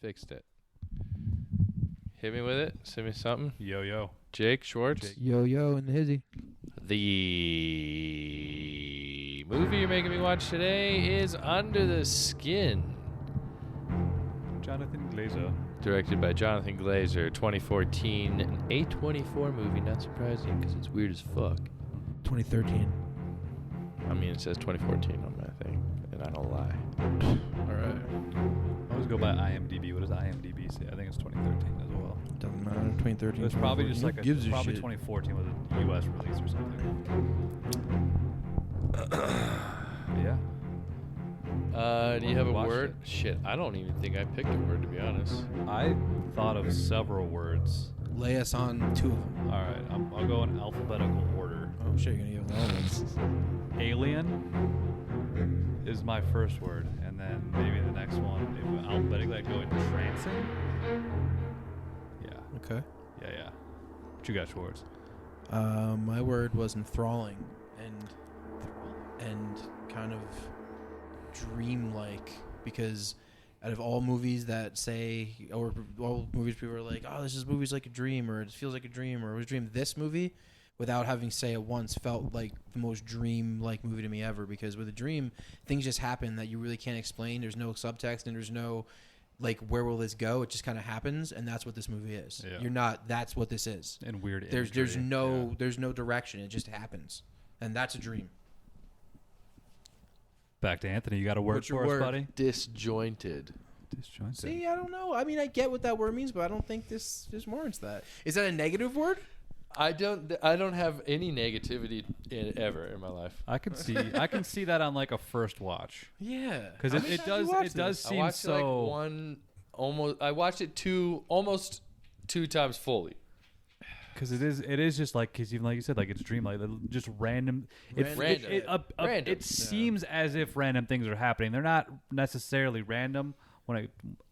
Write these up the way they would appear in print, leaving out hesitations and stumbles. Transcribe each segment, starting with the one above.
Fixed it. Hit me with it. Send me something. Yo, yo. Jake Schwartz. Yo, yo, and the hizzy. The movie you're making me watch today is Under the Skin. Jonathan Glazer. Directed by Jonathan Glazer, 2014. An A24 movie, not surprising because it's weird as fuck. 2013. I mean, it says 2014 on my thing, and I don't lie. All right. I always go by IMDb. What does IMDb say? I think it's 2013 as well. Doesn't matter. 2013. It's probably just like gives a probably shit? 2014 was a U.S. release or something. Yeah. Do you have a Watched word? it. Shit, I don't even think I picked a word, to be honest. I thought of several words. Lay us on two of them. All right, I'll go in alphabetical order. Oh shit, you're gonna give that one. Alien is my first word, and then maybe the next one, if alphabetically, I'd go entrancing. Yeah, Okay. yeah. What you got, Schwartz? My word was enthralling and kind of dreamlike, because out of all movies that say, or all movies people are like, oh, this movie's like a dream, or it feels like a dream, or it was a dream, this movie, without having to say it once, felt like the most dream-like movie to me ever. Because with a dream, things just happen that you really can't explain. There's no subtext, and there's no like, where will this go? It just kind of happens, and that's what this movie is. Yeah. That's what this is. And weird. There's no direction. It just happens, and that's a dream. Back to Anthony. You got a word What's your for us, word? buddy? Disjointed. Disjointed. See, I don't know. I mean, I get what that word means, but I don't think this warrants that. Is that a negative word? I don't have any negativity ever in my life. I can see that on like a first watch. Yeah, Because it does seem. seem I watched so. I watched it almost two times fully. Because it is just like, because even like you said, like it's dreamlike, just random. Random. It seems as if random things are happening. They're not necessarily random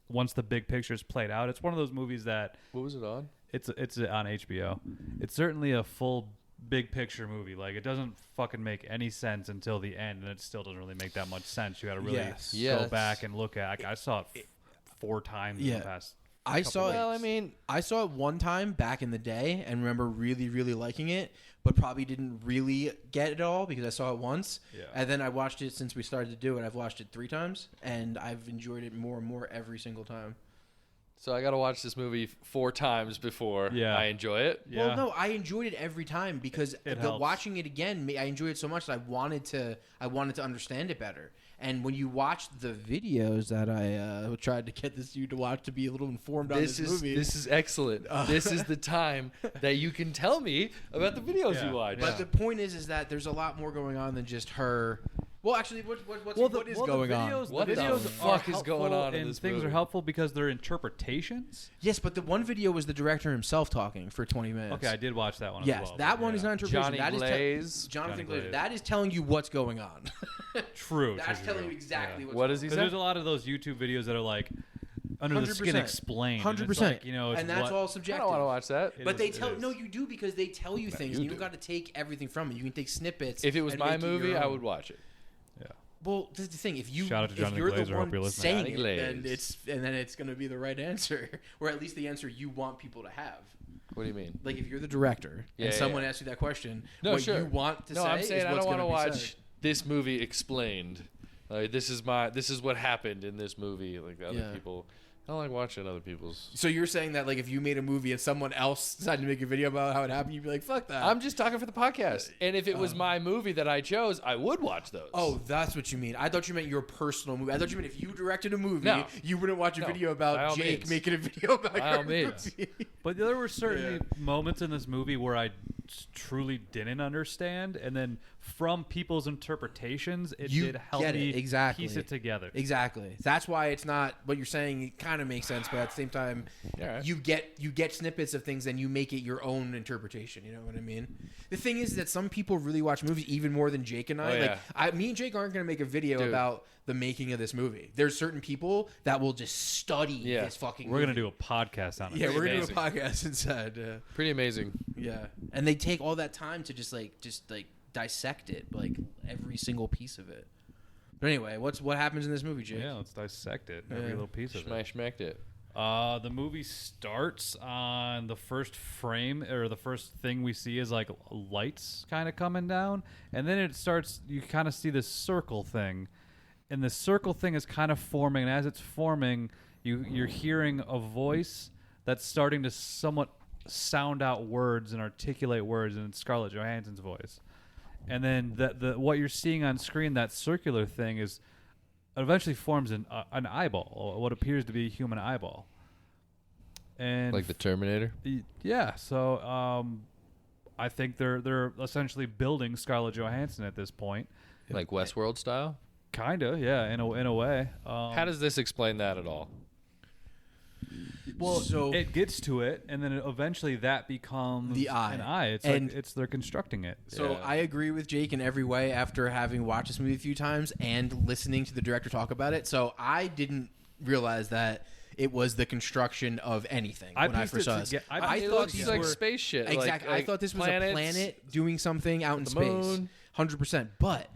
once the big picture is played out. It's one of those movies that What was it on? it's on HBO. It's certainly a full big picture movie. Like, it doesn't fucking make any sense until the end, and it still doesn't really make that much sense. You got to really go back and look at. I saw it 4 times in the past. I saw it. Well, I mean, I saw it one time back in the day and remember really, really liking it, but probably didn't really get it all because I saw it once. Yeah. And then I watched it since we started to do it. I've watched it 3 times, and I've enjoyed it more and more every single time. so I got to watch this movie 4 times before I enjoy it. Yeah. Well, no, I enjoyed it every time because helps. watching it again, I enjoyed it so much that I wanted to understand it better. And when you watch the videos that I tried to get you to watch to be a little informed on this movie, This is excellent. This is the time that you can tell me about the videos you watch. but the point is that there's a lot more going on than just her. Well, actually, what is going on? What the fuck is going on in this things movie? are helpful because they're interpretations. Yes, but the one video was the director himself talking for 20 minutes. Okay, I did watch that one Yes, as well. that one is not interpretation. Johnny Glaze. Jonathan Johnny Glazer. Glaze. That is telling you what's going on. True. That's true. telling you exactly what's What going does he Because say? there's a lot of those YouTube videos that are like under the skin 100%. explained. 100%. And, it's like, you know, it's and that's all I subjective. don't want to watch that. It But is- they it tell is. no, you do, because they tell you things. you And you do. got to take everything from it. You can take snippets. If it was and my make your movie, I own. would watch it. Yeah. Well, this is the thing. If you Shout out to if Jonathan you're Glazer. the Hope one you're listening. saying Johnny it, Glaze. then it's going to be the right answer, or at least the answer you want people to have. What do you mean? Like, if you're the director and someone asks you that question, No, what sure. you want to No, say I'm saying is I what's don't want to gonna be watch said. this movie explained. Like, this is what happened in this movie. Like, the other people. I don't like watching other people's. So you're saying that, like, if you made a movie and someone else decided to make a video about how it happened, you'd be like, fuck that. I'm just talking for the podcast. And if it was my movie that I chose, I would watch those. Oh, that's what you mean. I thought you meant your personal movie. I thought you meant if you directed a movie, No. you wouldn't watch a No. video By all about Jake means. making a video about By your all means. movie. But there were certainly moments in this movie where I truly didn't understand, and then from people's interpretations, it You did help get it. me Exactly. piece it together. Exactly. That's why it's not what you're saying. It kind of makes sense, but at the same time, Yeah. you get snippets of things and you make it your own interpretation. You know what I mean? The thing is that some people really watch movies even more than Jake and I. Oh, yeah. Me and Jake aren't going to make a video about the making of this movie. There's certain people that will just study this fucking. We're movie. gonna do a podcast on it. Yeah, we're gonna do a amazing. podcast inside. Pretty amazing. Yeah, and they take all that time to just dissect it, like every single piece of it. But anyway, what happens in this movie, Jake? Yeah, let's dissect it. Every Yeah. little piece of it. Smacked it. The movie starts on the first frame, or the first thing we see is like lights kind of coming down, and then it starts. You kind of see this circle thing, and the circle thing is kind of forming. And as it's forming, you're hearing a voice that's starting to somewhat sound out words and articulate words in Scarlett Johansson's voice. And then what you're seeing on screen, that circular thing, is eventually forms an eyeball, what appears to be a human eyeball. And like the Terminator? Yeah. So I think they're essentially building Scarlett Johansson at this point. Like Westworld style? Kinda, yeah, in a way. How does this explain that at all? Well, so it gets to it, and then eventually that becomes the eye. An eye. It's and like they're constructing it. So I agree with Jake in every way after having watched this movie a few times and listening to the director talk about it. So I didn't realize that it was the construction of anything when I first saw this. I thought these like space shit. Exactly. Like I thought this was planets, a planet doing something out in space. Moon. 100%. But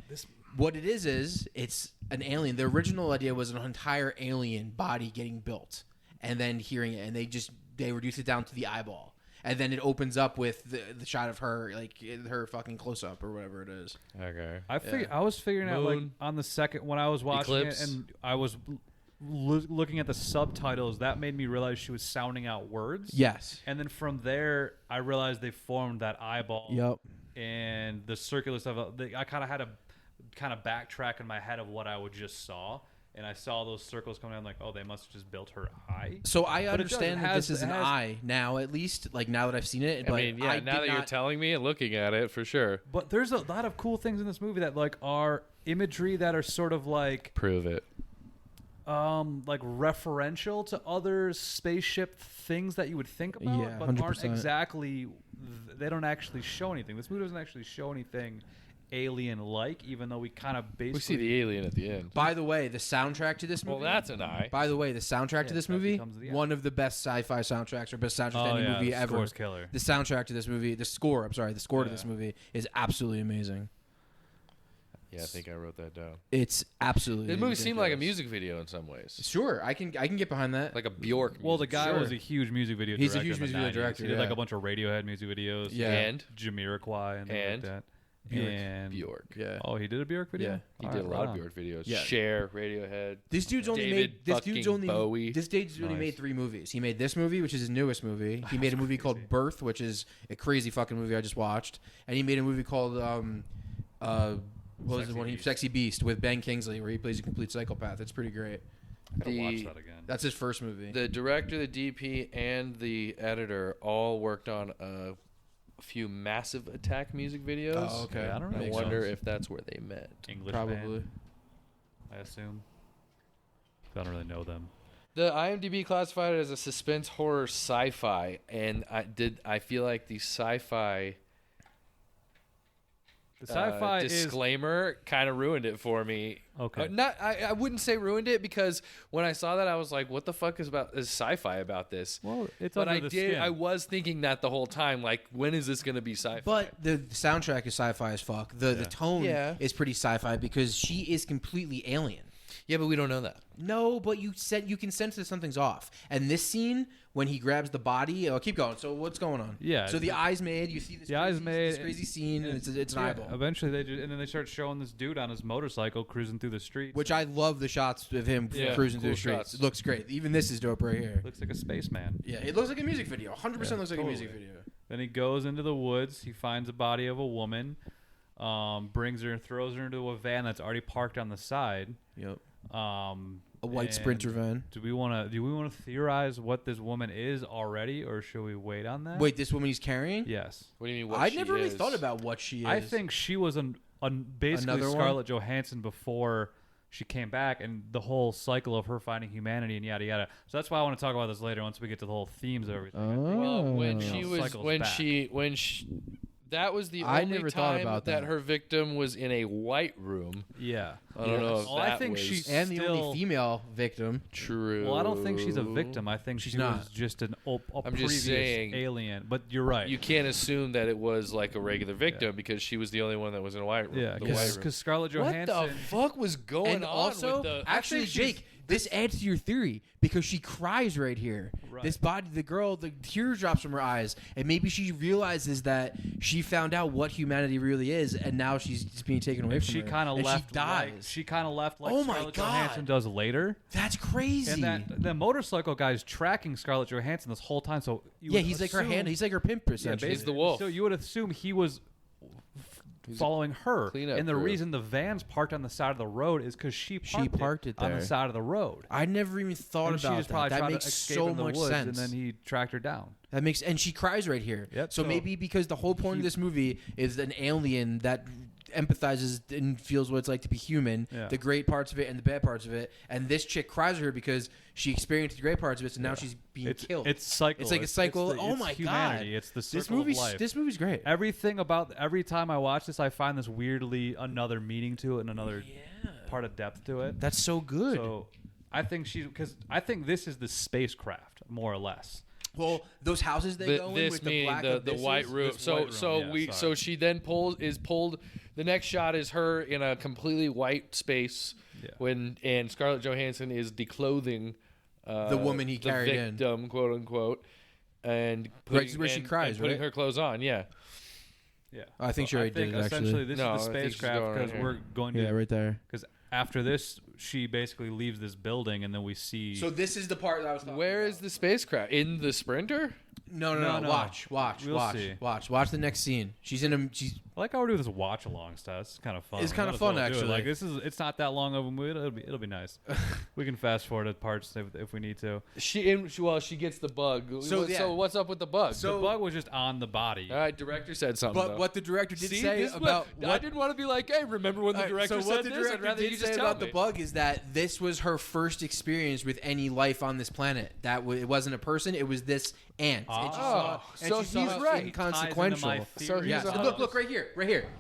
what it is it's an alien. The original idea was an entire alien body getting built. And then hearing it, and they reduce it down to the eyeball, and then it opens up with the shot of her, like her fucking close up or whatever it is. Okay. I was figuring out like on the second when I was watching Eclipse. it, and I was looking at the subtitles. That made me realize she was sounding out words. Yes. And then from there, I realized they formed that eyeball. Yep. And the circular stuff. I kind of had to backtrack in my head of what I just saw. And I saw those circles coming down, like, oh, they must have just built her eye. So I understand that this is an eye now, at least, like now that I've seen it. But I mean, yeah, now that you're telling me and looking at it, for sure. But there's a lot of cool things in this movie that like are imagery that are sort of like prove it, like referential to other spaceship things that you would think about, but 100%. aren't exactly. They don't actually show anything. This movie doesn't actually show anything alien-like, even though we kind of basically... We see the alien at the end. By the way, the soundtrack to this movie... Well, that's an eye. By the way, the soundtrack to this movie, one of the best sci-fi soundtracks or best soundtrack to any movie ever. The score's killer. The soundtrack to this movie, the score to this movie is absolutely amazing. Yeah, I think I wrote that down. It's absolutely The movie seemed like a music video in some ways. Sure, I can get behind that. Like a Bjork music. Well, the guy was a huge music video director. He's a huge music video director. He did like a bunch of Radiohead music videos. Yeah. And Jamiroquai and things like that. Bjork. Yeah. Oh, he did a Bjork video? Yeah. He did a lot of Bjork videos. Yeah. Cher, Radiohead. This dude's only Bowie. made 3 movies. He made this movie, which is his newest movie. He made a movie called Birth, which is a crazy fucking movie I just watched. And he made a movie called what was the one? Sexy Beast with Ben Kingsley, where he plays a complete psychopath. It's pretty great. Gotta watch that again. That's his first movie. The director, the DP, and the editor all worked on a few Massive Attack music videos. Oh, okay. Yeah, I don't know. I wonder if that's where they met. English Probably. band, I assume. I don't really know them. The IMDb classified it as a suspense horror sci-fi, and I feel like the sci-fi disclaimer kind of ruined it for me. Okay. I wouldn't say ruined it, because when I saw that I was like, what the fuck is sci-fi about this? Well, it's but under the skin. I was thinking that the whole time, like, when is this going to be sci-fi? But the soundtrack is sci-fi as fuck. The tone is pretty sci-fi because she is completely alien. Yeah, but we don't know that. No, but you can sense that something's off. And this scene, when he grabs the body, keep going. So what's going on? Yeah. So the eye's made. You see this crazy scene, and it's an eyeball. Eventually, and then they start showing this dude on his motorcycle cruising through the streets. Which I love the shots of him cruising through the streets. Shots. It looks great. Even this is dope right here. Looks like a spaceman. Yeah, it looks like a music video. 100% looks like a music video. Then he goes into the woods. He finds a body of a woman, brings her and throws her into a van that's already parked on the side. Yep. A white Sprinter van. Do we want to theorize what this woman is already, or should we wait on that? Wait, this woman he's carrying? Yes. What do you mean? I never really thought about what she is. I think she was basically Another Scarlett Johansson before she came back, and the whole cycle of her finding humanity and yada yada. So that's why I want to talk about this later once we get to the whole themes of everything. Well, that was the only time that her victim was in a white room. Yeah. I don't know if I think she's the only female victim. True. Well, I don't think she's a victim. I think she was just a previous alien. But you're right. You can't assume that it was like a regular victim because she was the only one that was in a white room. Yeah, because Scarlett Johansson. What the fuck was going on also, with the... Actually, Jake, this adds to your theory because she cries right here. Right. This body, the girl, the tears drops from her eyes, and maybe she realizes that she found out what humanity really is, and now she's just being taken away from her. She kind of left. She dies. She kind of left like oh my Scarlett God. Johansson does later. That's crazy. And the motorcycle guy's tracking Scarlett Johansson this whole time. So he's like her hand. He's like her pimp. Essentially, he's the wolf. So you would assume he was following her, and the reason the van's parked on the side of the road is because she parked it on the side of the road. I never even thought about she just that. That makes so much sense. And then he tracked her down. That makes, and she cries right here. Yep. So maybe because the whole point of this movie is an alien that empathizes and feels what it's like to be human, the great parts of it and the bad parts of it, and this chick cries her because she experienced the great parts of it, so now she's being killed. It's cycle. It's like a cycle. Oh my humanity. God! It's the circle of life. This movie's great. Every time I watch this, I find this weirdly another meaning to it and another part of depth to it. That's so good. So I think this is the spacecraft more or less. Well, those houses they go in with the black the white roof. So she then pulled. The next shot is her in a completely white space and Scarlett Johansson is declothing the woman he carried the victim, quote unquote, and where she cries, putting her clothes on. Yeah. I think she already did it. Essentially, Actually, this is the spacecraft because we're going to right there. Because after this, she basically leaves this building, and then we see. So this is the part that I was talking Where about. is the spacecraft? In the Sprinter? No. Watch the next scene. She's I like how we're doing this watch along stuff. It's kind of fun. It's kind of fun, actually. Like it's not that long of a movie. It'll be nice. We can fast forward at parts if we need to. She gets the bug. So what's up with the bug? So the bug was just on the body. All right, director said something. But what the director did say about I didn't want to be like, hey, remember when the director said this? I'd rather you just tell about the bug is that this was her first experience with any life on this planet. It wasn't a person. It was this ant. So he's right. Inconsequential. So look right here.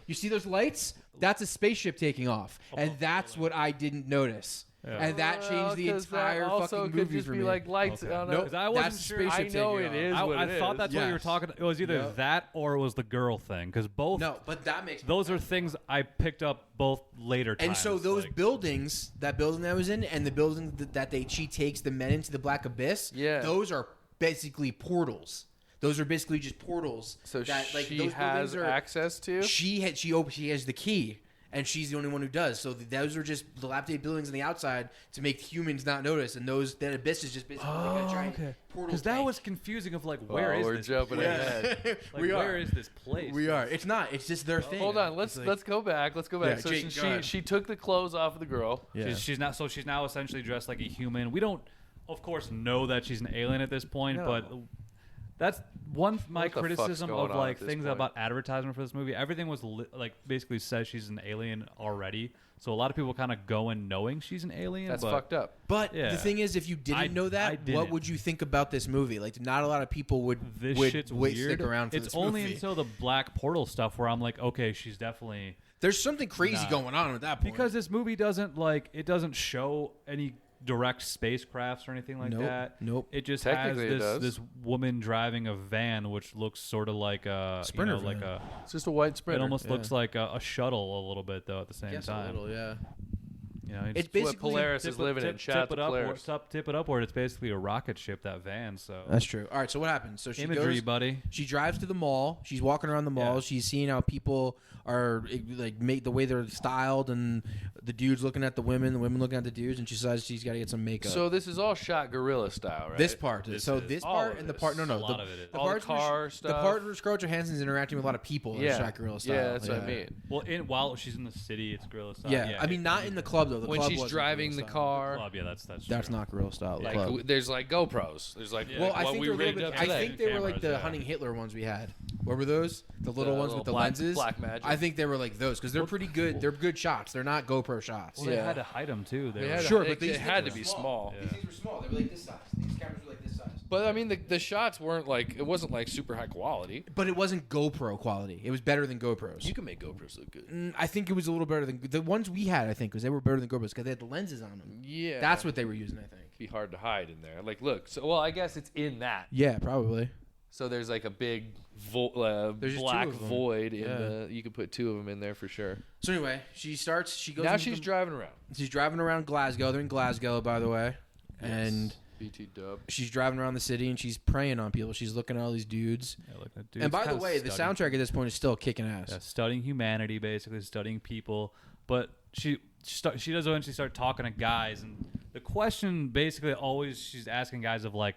You see those lights? That's a spaceship taking off, and that's what I didn't notice. Yeah. And that changed the entire fucking movie for me. Like lights on a, I wasn't sure. I know it is. I thought that's what you were talking. It was either that or it was the girl thing, because both. No, but that makes those are things I picked up both later times. And so those buildings, that building that I was in, and the building that she takes the men into the black abyss. Yeah, those are basically portals. Those are basically just portals. So that, like, she those has access to. She has the key. And she's the only one who does. So those are just dilapidated buildings on the outside to make humans not notice. And that abyss is just basically like a giant portal. Because that was confusing of like, where is we're this? Jumping ahead. Like, where is this place? We are. It's not. It's just their thing. Hold on. Let's go back. Yeah, so Jake, she took the clothes off of the girl. Yeah. She's now essentially dressed like a human. We don't, of course, know that she's an alien at this point, but. That's my criticism of like things about advertisement for this movie. Everything was like basically says she's an alien already, so a lot of people kind of go in knowing she's an alien. That's fucked up. But the thing is, if you didn't know that, what would you think about this movie? Like, not a lot of people would stick around for this movie. It's only until the black portal stuff where I'm like, okay, she's definitely. There's something crazy going on at that point because this movie doesn't show any direct spacecrafts or anything like that. Nope. It just has this woman driving a van, which looks sort of like a Sprinter van. It's just a white Sprinter. It almost looks like a shuttle a little bit though at the same time. A little, yeah. You know, it's basically what Polaris is living in. Tip it upward. It's basically a rocket ship, that van. So that's true. All right. So what happens? So she imagery, buddy. She drives to the mall. She's walking around the mall. Yeah. She's seeing how people are like the way they're styled, and the dudes looking at the women looking at the dudes, and she decides she's got to get some makeup. So this is all shot guerrilla style, right? This part. This part and the part. No. A lot of it is. The part car stuff. The part where Scarlett Johansson's interacting with a lot of people. Is shot guerrilla style. Yeah, that's what I mean. Well, while she's in the city, it's guerrilla style. Yeah, I mean not in the club though. When she's driving the car. Club, yeah, that's not guerrilla style. Like there's like GoPros. There's like what we rigged up today. I think they were like the hunting Hitler ones we had. What were those? The little ones with the lenses. Black Magic. I think they were like those because they're pretty good. They're good shots. They're not GoPro shots. Well, they had to hide them too. But they had to be small. These things were small. They were like this size. These cameras were like this size. But I mean, the shots weren't like it wasn't like super high quality. But it wasn't GoPro quality. It was better than GoPros. You can make GoPros look good. I think it was a little better than the ones we had. I think because they were better than GoPros because they had the lenses on them. Yeah, that's what they were using. I think it'd be hard to hide in there. Like, look. So, well, I guess it's in that. Yeah, probably. So there's like a big black void in the. You could put 2 of them in there for sure. So anyway, she goes. Now she's driving around. She's driving around Glasgow. They're in Glasgow, by the way, and BT dub. She's driving around the city and she's preying on people. She's looking at all these dudes. Yeah, looking at dudes. And by the way, the soundtrack at this point is still kicking ass. Yeah, studying humanity, basically studying people. But she does eventually start talking to guys, and the question basically always she's asking guys of like,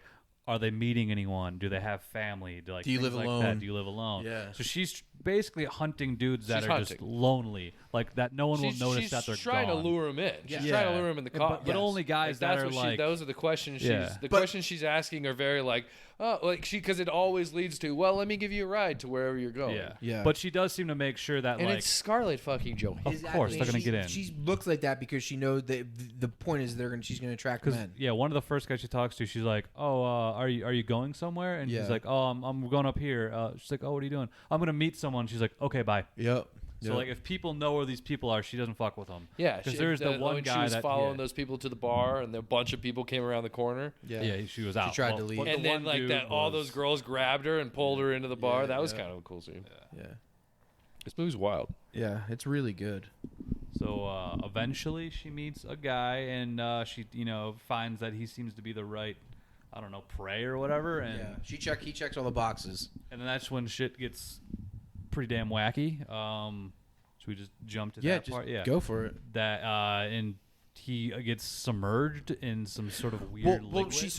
are they meeting anyone? Do they have family? Do you live alone? Do you live alone? Yeah. So she's basically hunting dudes that are just lonely, like that. No one will notice that they're She's trying to lure them in. She's trying to lure them in the car. But only guys that are like. Those are the questions. Questions she's asking are very like, because it always leads to, well, let me give you a ride to wherever you're going. Yeah. But she does seem to make sure that and it's Scarlett fucking Johansson. Of course, they're gonna get in. She looks like that because she knows that the point is she's gonna attract men. Yeah, one of the first guys she talks to, she's like, "Oh, are you going somewhere?" And he's like, "Oh, I'm going up here." She's like, "Oh, what are you doing?" "I'm gonna meet someone." She's like, "Okay, bye." Yep. So like, if people know where these people are, she doesn't fuck with them. Yeah, because there's the one guy she was following those people to the bar, and a bunch of people came around the corner. Yeah, she was out. She tried to leave, and then like that, all those girls grabbed her and pulled her into the bar. That was kind of a cool scene. Yeah. This movie's wild. Yeah, it's really good. So eventually, she meets a guy, and she finds that he seems to be the right, I don't know, prey or whatever. And he checks all the boxes. And then that's when shit gets pretty damn wacky. Should we just jump to that part? Yeah, go for it. That and he gets submerged in some sort of weird liquid. Well, she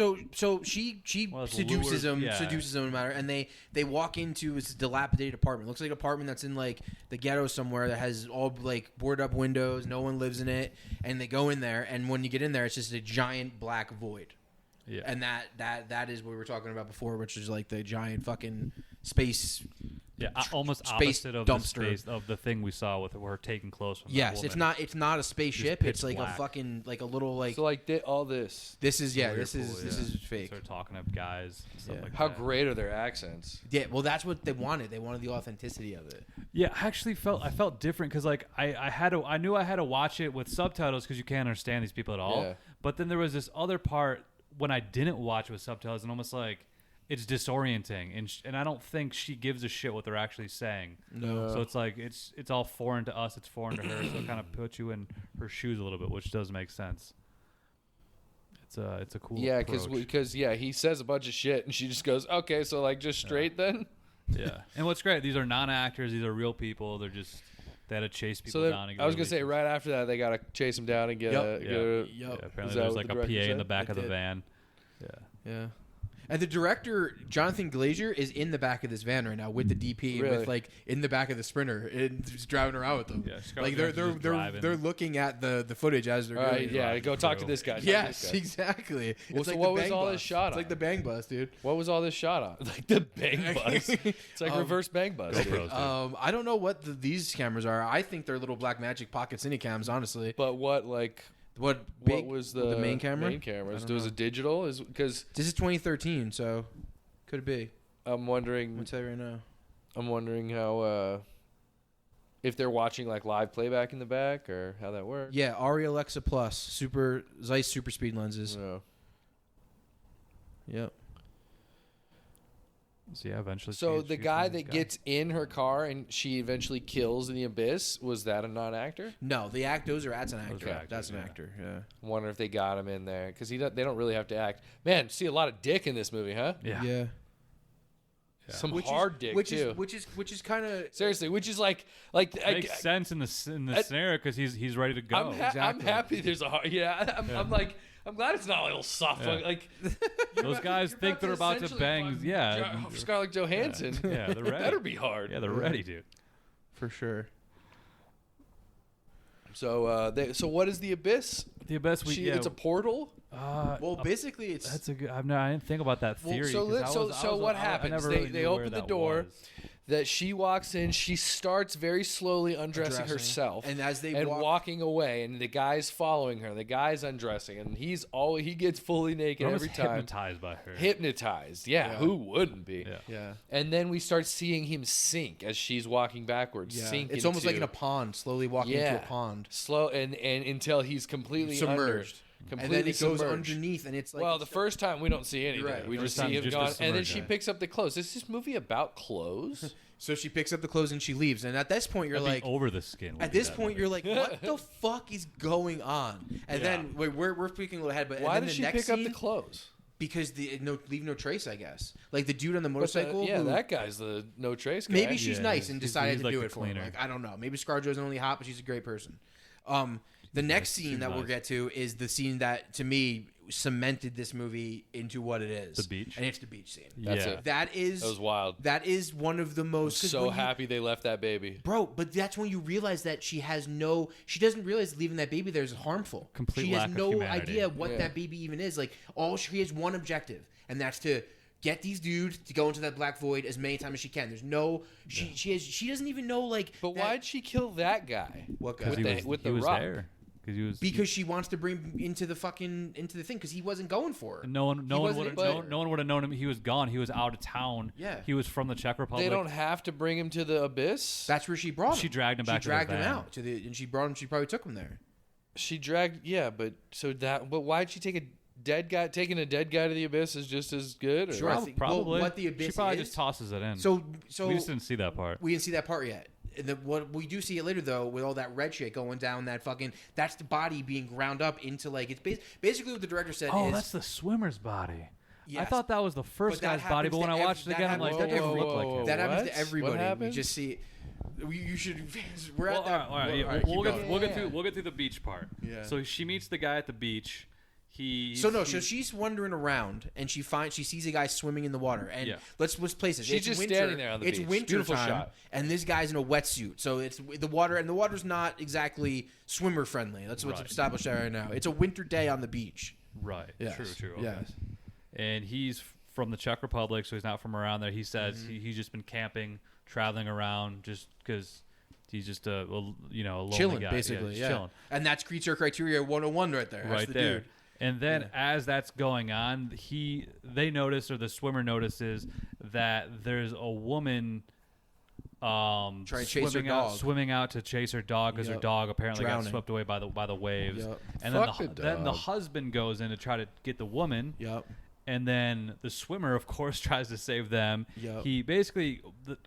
seduces him, no matter. And they walk into this dilapidated apartment. Looks like an apartment that's in like the ghetto somewhere that has all like boarded up windows. No one lives in it. And they go in there, and when you get in there, it's just a giant black void. Yeah, and that is what we were talking about before, which is like the giant fucking space. Yeah, almost opposite of the space of the thing we saw with her taking clothes from. Yes, it's not a spaceship. It's like black. A fucking like a little like. So like all this. This is this is fake. Start talking to guys. And stuff like How that. great are their accents? Yeah, well, that's what they wanted. They wanted the authenticity of it. Yeah, I actually felt different because like I knew I had to watch it with subtitles because you can't understand these people at all. Yeah. But then there was this other part when I didn't watch with subtitles and almost like. It's disorienting, and I don't think she gives a shit what they're actually saying. No. So it's like it's all foreign to us. It's foreign to her. So it kind of puts you in her shoes a little bit, which does make sense. It's a cool. Yeah, because he says a bunch of shit, and she just goes, "Okay, so like just straight then." Yeah, and what's great, these are non-actors. These are real people. They had to chase people down. I was gonna say right after that they gotta chase him down and get apparently there's like a PA in the back of the van. Yeah. And the director, Jonathan Glazer, is in the back of this van right now with the DP, with like in the back of the Sprinter, and just driving around with them. Yeah, like they're looking at the footage as they're going. Yeah, go talk to this guy. Yes, exactly. Well, so what was all this shot on? It's like the bang bus, dude. What was all this shot on? Like the bang bus. It's like reverse bang bus. I don't know what these cameras are. I think they're little Blackmagic Pocket Cinecams, honestly. But what like? What was the main camera? Main cameras. Was it digital? Because this is 2013, so could it be? I'm wondering. I'm gonna tell you right now. I'm wondering how if they're watching like live playback in the back or how that works. Yeah, Arri Alexa Plus Zeiss super speed lenses. Oh. Yep. So yeah, eventually. So the guy that gets in her car and she eventually kills in the abyss, was that a non-actor? No, that's an actor. That's an actor. Yeah. I wonder if they got him in there because they don't really have to act. Man, see a lot of dick in this movie, huh? Yeah. Some hard dick too. Which is kind of seriously, which is like makes sense in the scenario because he's ready to go. I'm happy. There's a hard. Yeah. I'm glad it's not a little soft. Yeah. Like those guys think they're about to bang. Scarlett Johansson. Yeah, they're ready. Better be hard. Yeah, they're ready, dude. For sure. So, so what is the abyss? The abyss. It's a portal. Well, basically, it's. That's a good. I didn't think about that theory. So what happens? They open the door. That she walks in, she starts very slowly undressing herself, and as walking away, and the guy's following her. The guy's undressing, and he gets fully naked every time. Hypnotized by her. Hypnotized, yeah. Who wouldn't be? Yeah. And then we start seeing him sink as she's walking backwards. Yeah. Sink. It's almost like in a pond, slowly walking into a pond. Slow and until he's completely submerged. completely and then it goes submerged. underneath, and it's like well, the first time we don't see anything. Right. We just see him gone, and then she picks up the clothes. Is this movie about clothes? So she picks up the clothes and she leaves, and at this point you're like, over the skin. At this point you're like, what the fuck is going on? And then we're speaking a little ahead, but why and then did the she next pick up scene, the clothes? Because leave no trace, I guess. Like the dude on the motorcycle. That guy's the no trace guy. Maybe she's nice and decided to do it for him. Cleaner. Like, I don't know. Maybe ScarJo's only hot, but she's a great person. The next scene that we'll get to is the scene that, to me, cemented this movie into what it is. The beach. And it's the beach scene. That was wild. That is one of the most... I'm so happy they left that baby. Bro, but that's when you realize that she doesn't realize leaving that baby there is harmful. Complete she has lack of no humanity. idea what that baby even is. Like, she has one objective, and that's to get these dudes to go into that black void as many times as she can. There's no... She doesn't even know, like... But why'd she kill that guy? What guy? With the rock? There. Because she wants to bring him into the thing because he wasn't going for her. No one would have known him. He was gone. He was out of town. Yeah, he was from the Czech Republic. They don't have to bring him to the abyss. That's where she brought him. She dragged him back. She dragged him out and she brought him. She probably took him there. She dragged, but why'd she take a dead guy? Taking a dead guy to the abyss is just as good. Or? Sure, probably. What the abyss? She probably just tosses it in. So we just didn't see that part. We didn't see that part yet. What we do see it later though, with all that red shit going down, that's the body being ground up into like it's basically what the director said. Oh, that's the swimmer's body. Yes. I thought that was the first guy's body, but when I watched it again, I'm like, that doesn't look like him. That happens to everybody. What happens? You just see. You should. We're at that. All right, we'll get through the beach part. Yeah. So she meets the guy at the beach. So she's wandering around and she sees a guy swimming in the water and let's place it. She's just standing there on the beach. It's winter time and this guy's in a wetsuit, so it's the water and the water's not exactly swimmer friendly. Let's establish that right now. It's a winter day on the beach. Right. Yes. True. Okay. Yes. And he's from the Czech Republic, so he's not from around there. He says he's just been camping, traveling around, just because. He's just a lonely chilling, guy. Basically. Chilling. And that's creature criteria 101 right there. That's right the there. Dude. And then as that's going on, they notice, or the swimmer notices, that there's a woman trying to chase her dog. Swimming out to chase her dog because her dog apparently got swept away by the waves. Yep. And then the husband goes in to try to get the woman. Yep. And then the swimmer, of course, tries to save them. Yep. He basically,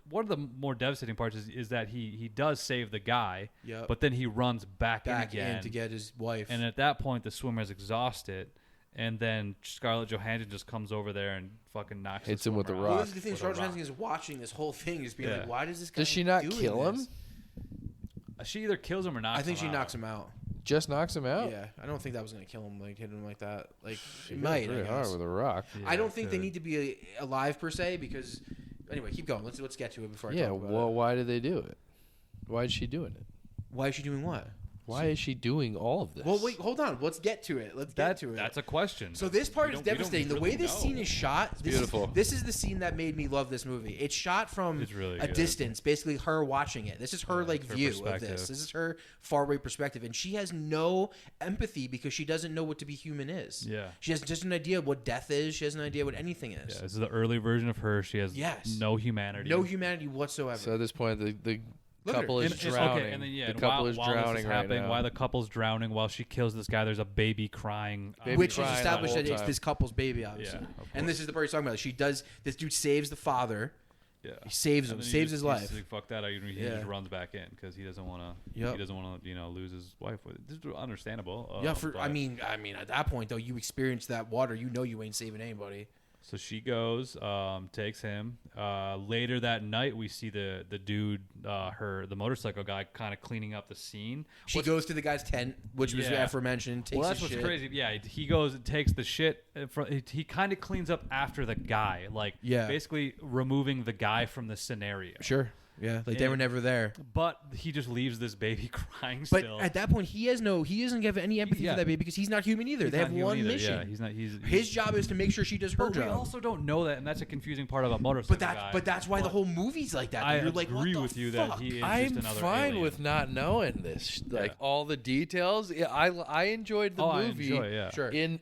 one of the more devastating parts is that he does save the guy, but then he runs back in again to get his wife. And at that point, the swimmer is exhausted, and then Scarlett Johansson just comes over there and fucking hits him with the rock. Well, the thing, Scarlett Johansson is watching this whole thing, just being like, "Why does this guy? Does she not kill him? She either kills him or knocks him out. I think she knocks him out. Just knocks him out. Yeah, I don't think that was gonna kill him. Like hit him like that. Like she it might. Pretty hard with a rock. Yeah, I don't think they need to be alive per se because. Anyway, keep going. Let's get to it before I talk about it. Why did they do it? Why is she doing it? Why is she doing what? Why is she doing all of this? Well, wait, hold on. Let's get to it. That's a question. So this part is devastating. The way this scene is shot, beautiful. This is the scene that made me love this movie. It's shot from a distance, basically her watching it. This is her view of this. This is her far away perspective, and she has no empathy because she doesn't know what to be human is. Yeah, she has just an idea what death is. She has an idea what anything is. Yeah, this is the early version of her. She has no humanity, whatsoever. So at this point, the couple is drowning. Okay, and then, the couple is drowning right now. While the couple's drowning, while she kills this guy, there's a baby crying. Which is established that it's this couple's baby, obviously. Yeah, and this is the part he's talking about. This dude saves the father. Yeah, he saves him, saves his life. Like, fuck that! He just runs back in because he doesn't want to. He doesn't want to, lose his wife. This is understandable. I mean, at that point though, you experience that water. You know, you ain't saving anybody. So she goes, takes him. Later that night, we see the dude, the motorcycle guy, kind of cleaning up the scene. She goes to the guy's tent, which was aforementioned. Takes that's what's crazy. Yeah, he goes and takes the shit. He kind of cleans up after the guy, basically removing the guy from the scenario. Sure. Yeah, they were never there. But he just leaves this baby crying but still. But at that point, he doesn't give any empathy for that baby because he's not human either. They have one mission. Yeah, his job is to make sure she does her job. We also don't know that, and that's a confusing part about motorcycle guy. But that's why the whole movie's like that. I agree with you that he is just I'm another fine alien. with not knowing this, all the details. Yeah, I enjoyed the movie. Sure. In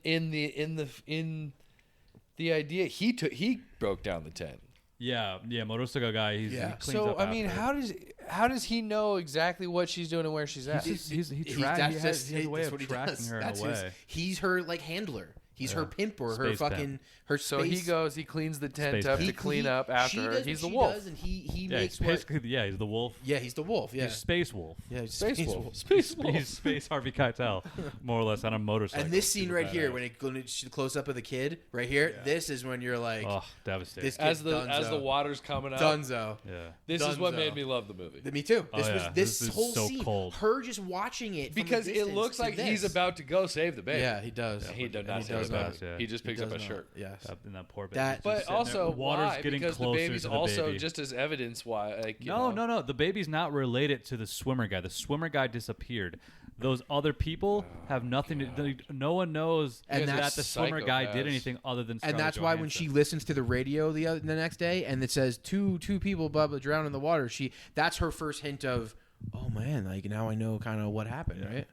the idea he broke down the tent. Yeah, motorcycle guy. He cleans up I mean, after. How does he know exactly what she's doing and where she's at? He has a way of tracking her in a way. He's her like handler. He's her pimp or her fucking pimp. her. So space. he cleans the tent Space up pimp. to clean up after her. He's the wolf. And he Yeah, makes he's basically he's the wolf. Yeah, he's the wolf. Yeah, He's Space Wolf. yeah, he's Space wolf. wolf. Space wolf. He's Space Harvey Keitel, more or less, on a motorcycle. And this scene Super right here, badass. when it's the close up of the kid, right here, this is when you're like, oh, devastating. this As kid's the water's coming up. Dunzo. Yeah. This is what Dunzo. made me love the movie. Me too. Oh, This yeah. this This is whole so scene, cold. her just watching it from Because a it distance looks to like he's this. about to go save the baby. Yeah, he does. He does And not he save does the baby. not. Yeah. He just picks up a shirt. Yes. And that poor baby. That- But also, water's why? getting Because the closer baby's to the also baby. just as evidence why. Like, No. The baby's not related to the swimmer guy. The swimmer guy disappeared. Those other people have nothing to. No one knows And that that's the swimmer guy did psychopaths. anything other than. And Scarlett that's why when Johansson. she listens to the radio the next day and it says two people blah blah drowned in the water, that's her first hint of, oh man, like now I know kind of what happened, right?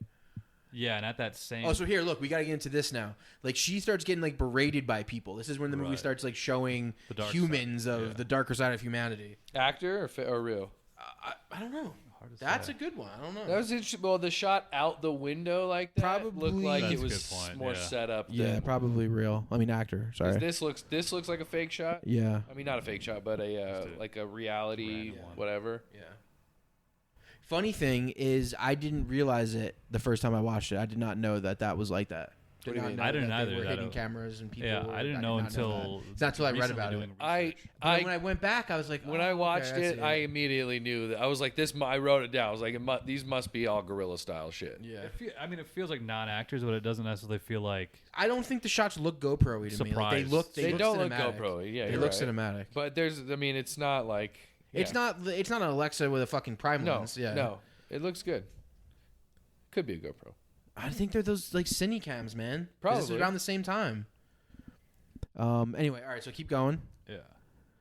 Yeah, and at that same. Oh, so here, look, we got to get into this now. Like she starts getting like berated by people. This is when the movie Right. starts like showing The dark humans side. of Yeah. the darker side of humanity. Actor or real? I don't know. Hard to That's say. a good one. I don't know. That was interesting. Well, the shot out the window like that Probably- looked like That's it a was good point, more yeah. set up. yeah, than, probably real. I mean, actor. 'cause Sorry. this looks like a fake shot. Yeah. I mean, not a fake shot, but a like a reality Random one. whatever. Yeah. Funny thing is, I didn't realize it the first time I watched it. I did not know that was like that. What do you mean? Know I didn't that either, They were that hidden it- cameras and people. Yeah, I didn't know did not until. that. It's not until I read recently about it. doing I research. But when I went back, I was like, when oh, I okay, watched see it, I immediately knew that I was like, this. I wrote it down. I was like, these must be all guerrilla style shit. Yeah. It feels like non-actors, but it doesn't necessarily feel like. I don't think the shots look GoPro-y to me. Like, they Surprise. look. They look don't look cinematic. GoPro. Yeah, They you're look right. cinematic. But it's not like It's yeah. not. It's not an Alexa with a fucking prime No, lens. Yeah. no, it looks good. Could be a GoPro. I think they're those like cine cams, man. 'Cause Probably. it's around the same time. Anyway, all right. So keep going. Yeah.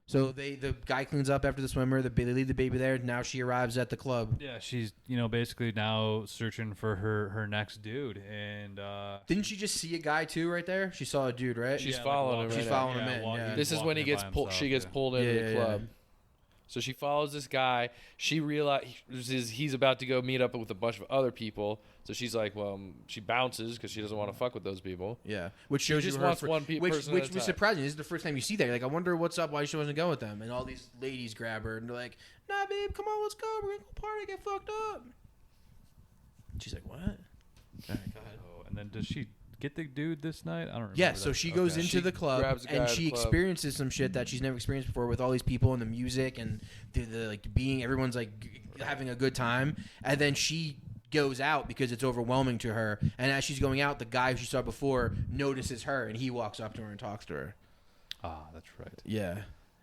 So the guy cleans up after the swimmer. They leave the baby there. Now she arrives at the club. Yeah, she's basically now searching for her next dude, and Didn't she just see a guy too right there? She saw a dude, right? She's yeah, following him. walking- She's right now. following him in, yeah. This is when he walking gets by pulled. She himself, gets pulled into the Yeah. club. So she follows this guy. She realizes he's about to go meet up with a bunch of other people. So she's like, well, she bounces because she doesn't want to fuck with those people. Yeah, which shows just you her wants one person which at a was time. surprising. This is the first time you see that. You're like, I wonder what's up. Why she wasn't go with them? And all these ladies grab her and they're like, Nah, babe, come on, let's go. We're gonna go party, get fucked up. She's like, what? All right, go ahead. Oh, and then does she get the dude this night? I don't remember. Yeah, so that. she goes Okay. into She the club grabs a guy and at she the club. experiences some shit that she's never experienced before with all these people and the music and the like being everyone's like having a good time. And then she goes out because it's overwhelming to her. And as she's going out, the guy who she saw before notices her and he walks up to her and talks to her. Ah, that's right. Yeah.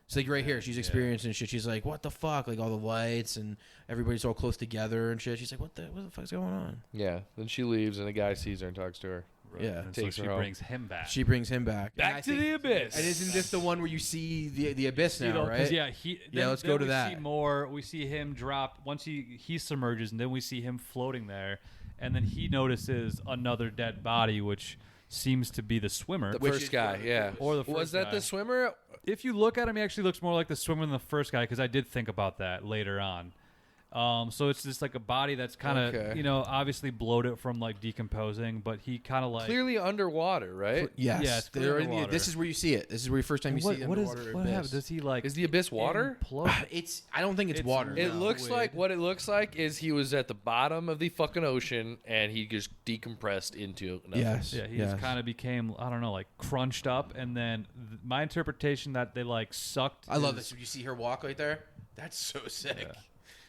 It's like right here, she's experiencing shit. She's like, "What the fuck?" Like all the lights and everybody's all close together and shit. She's like, "What the fuck's going on?" Yeah. Then she leaves, and a guy sees her and talks to her. Right. Yeah. And so Takes she her home. brings him back. She brings him back. And I Back to think- the abyss. And isn't this the one where you see the abyss You now, know, 'cause, right? Yeah, let's go to we that. See more. We see him drop once he submerges, and then we see him floating there, and then he notices another dead body, which seems to be the swimmer. The Which first is- guy, yeah. Or the Was first that guy. the swimmer? If you look at him, he actually looks more like the swimmer than the first guy, because I did think about that later on. So it's just like a body that's kind of, Okay. obviously bloated from like decomposing, but he kind of like. Clearly underwater, right? Yes. Yeah, it's They're in the- underwater. this is where you see it. This is where your first time you what, see the what is underwater what abyss. happens? Does he like? Is the abyss water? implode? It's. I don't think it's It's water. It No. looks Weird. like what it looks like is he was at the bottom of the fucking ocean and he just decompressed into nothing. Yes. Yeah, he yes. just kind of became, I don't know, like crunched up, and then my interpretation that they like sucked. I love his- this. You see her walk right there? That's so sick. Yeah.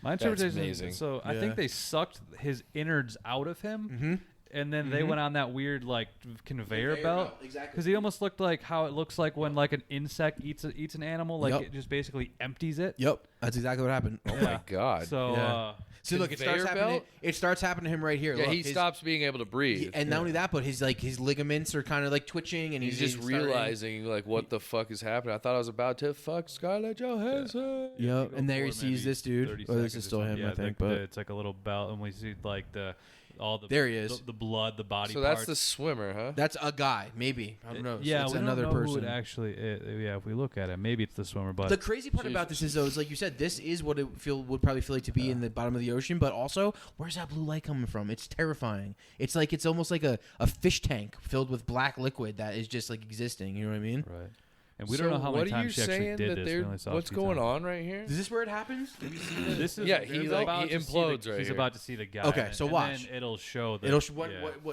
My interpretation amazing. is, so I Yeah. think they sucked his innards out of him, Mm-hmm. and then they went on that weird like conveyor belt. Exactly. Because he almost looked like how it looks like when like an insect eats an animal, like Yep. it just basically empties it. Yep. That's exactly what happened. Oh my god. So Yeah. See, look, it starts Conveyor happening. belt? It starts happening to him right here. yeah, Look, he stops being able to breathe. And not only that, but his ligaments are kind of like twitching, and he's just starting- realizing like what the fuck is happening. I thought I was about to fuck Scarlett Johansson. Yep. And there he 4 sees maybe this dude. 30 Oh, this seconds is or still him, something. I Yeah, think. like But it's like a little belt, and we see like the all the there he is. The blood, the body. So that's the swimmer, huh? That's a guy, maybe. I don't know. Yeah, it's we another don't know person. who it actually. If we look at it, maybe it's the swimmer. But the crazy part about this is, though, is like you said, this is what it would probably feel like to be in the bottom of the ocean. But also, where's that blue light coming from? It's terrifying. It's like it's almost like a fish tank filled with black liquid that is just like existing. You know what I mean? Right. And we don't know how many times she actually did this. What's going on right here? Is this where it happens? This is, he implodes right He's here. about to see the guy. Okay, so watch. Then it'll show.